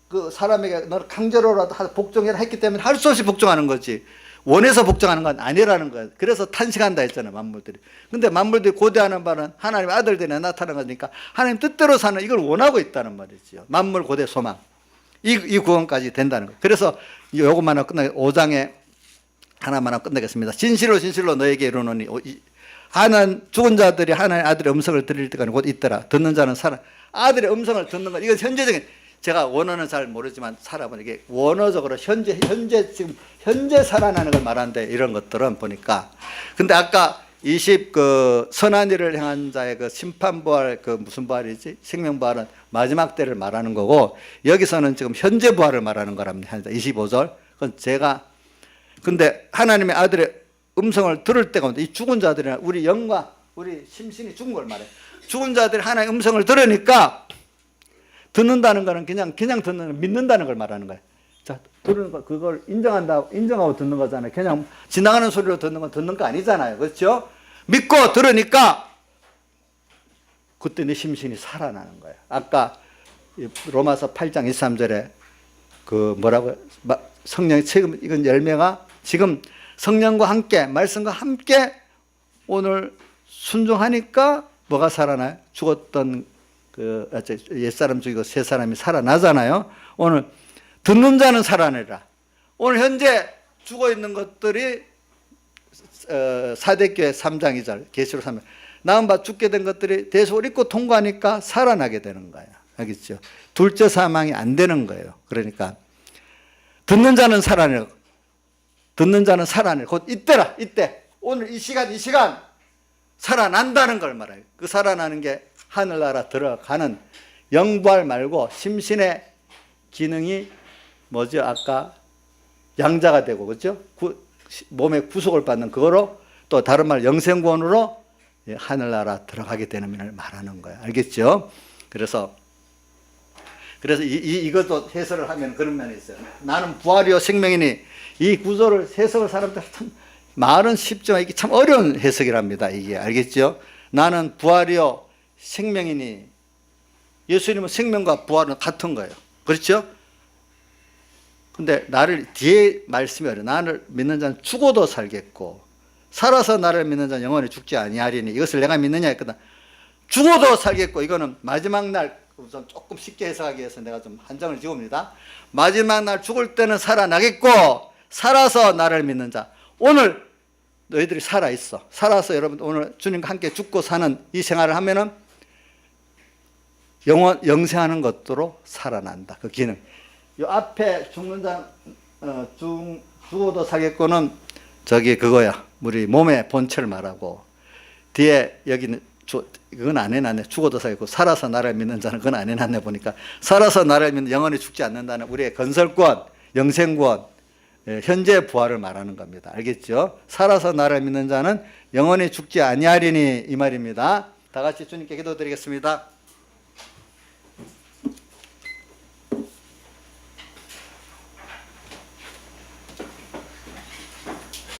Speaker 1: 그 사람에게 너를 강제로라도 복종해라 했기 때문에 할 수 없이 복종하는 거지 원해서 복종하는 건 아니라는 거예요. 그래서 탄식한다 했잖아요. 만물들이. 근데 만물들이 고대하는 바는 하나님의 아들들이 나타나는 거니까 하나님 뜻대로 사는 이걸 원하고 있다는 말이죠. 만물 고대 소망. 이 구원까지 된다는 거예요. 그래서 요것만 하고 끝나게 5장에 하나만 하고 끝내겠습니다. 진실로 진실로 너에게 이르노니 하나님 죽은 자들이 하나님의 아들의 음성을 들을 때가 곧 있더라. 듣는 자는 살아. 아들의 음성을 듣는 것 이건 현재적인 제가 원어는 잘 모르지만 살아보니 이게 원어적으로 현재 지금 현재 살아나는 걸 말하는데 이런 것들은 보니까 근데 아까 20 그 선한 일을 행한 자의 그 심판 부활 그 무슨 부활이지 생명 부활은 마지막 때를 말하는 거고 여기서는 지금 현재 부활을 말하는 거랍니다. 25절. 그건 제가 근데 하나님의 아들의 음성을 들을 때가 이 죽은 자들이나 우리 영과 우리 심신이 죽은 걸 말해요. 죽은 자들이 하나님의 음성을 들으니까 듣는다는 거는 그냥 듣는 믿는다는 걸 말하는 거예요. 자, 들은 거 그걸 인정하고 듣는 거잖아요. 그냥 지나가는 소리로 듣는 건 듣는 거 아니잖아요. 그렇죠? 믿고 들으니까 그때 내 심신이 살아나는 거예요. 아까 로마서 8장 23절에 그 뭐라고 성령의 책임 이건 열매가 지금 성령과 함께 말씀과 함께 오늘 순종하니까 뭐가 살아나요? 죽었던 그 옛사람 죽이고 새 사람이 살아나잖아요. 오늘 듣는 자는 살아내라. 오늘 현재 죽어 있는 것들이 사대교회 3장 2절 계시록 3장 나은 바 죽게 된 것들이 대속을 입고 통과하니까 살아나게 되는 거예요. 알겠죠? 둘째 사망이 안 되는 거예요. 그러니까 듣는 자는 살아내라. 듣는 자는 살아내라. 곧 이때라. 이때 오늘 이 시간 살아난다는 걸 말해요. 그 살아나는 게 하늘나라 들어가는 영부활 말고 심신의 기능이 뭐죠? 아까 양자가 되고 그렇죠? 몸의 구속을 받는 그거로 또 다른 말 영생구원으로 하늘나라 들어가게 되는 면을 말하는 거예요. 알겠죠? 그래서 이것도 해설을 하면 그런 면이 있어요. 나는 부활이요 생명이니 이 구조를 해석을 사람들 참 말은 쉽지만 이게 참 어려운 해석이랍니다. 이게 알겠죠? 나는 부활이요 생명이니 예수님은 생명과 부활은 같은 거예요. 그렇죠? 근데 나를 뒤에 말씀이 어려워. 나를 믿는 자는 죽어도 살겠고 살아서 나를 믿는 자는 영원히 죽지 아니하리니 이것을 내가 믿느냐 했거든. 죽어도 살겠고 이거는 마지막 날 우선 조금 쉽게 해석하기 위해서 내가 좀 한정을 지웁니다. 마지막 날 죽을 때는 살아나겠고 살아서 나를 믿는 자 오늘 너희들이 살아있어. 살아서 여러분 오늘 주님과 함께 죽고 사는 이 생활을 하면은 영생하는 것으로 살아난다. 그 기능. 요 앞에 죽는 자, 죽어도 살겠고는 저기 그거야. 우리 몸의 본체를 말하고 뒤에 여기는 그건 안 해놨네. 죽어도 살겠고 살아서 나를 믿는 자는 그건 안 해놨네 보니까 살아서 나를 믿는 영원히 죽지 않는다는 우리의 건설권, 영생권, 현재 부활을 말하는 겁니다. 알겠죠? 살아서 나를 믿는 자는 영원히 죽지 아니하리니 이 말입니다. 다 같이 주님께 기도드리겠습니다.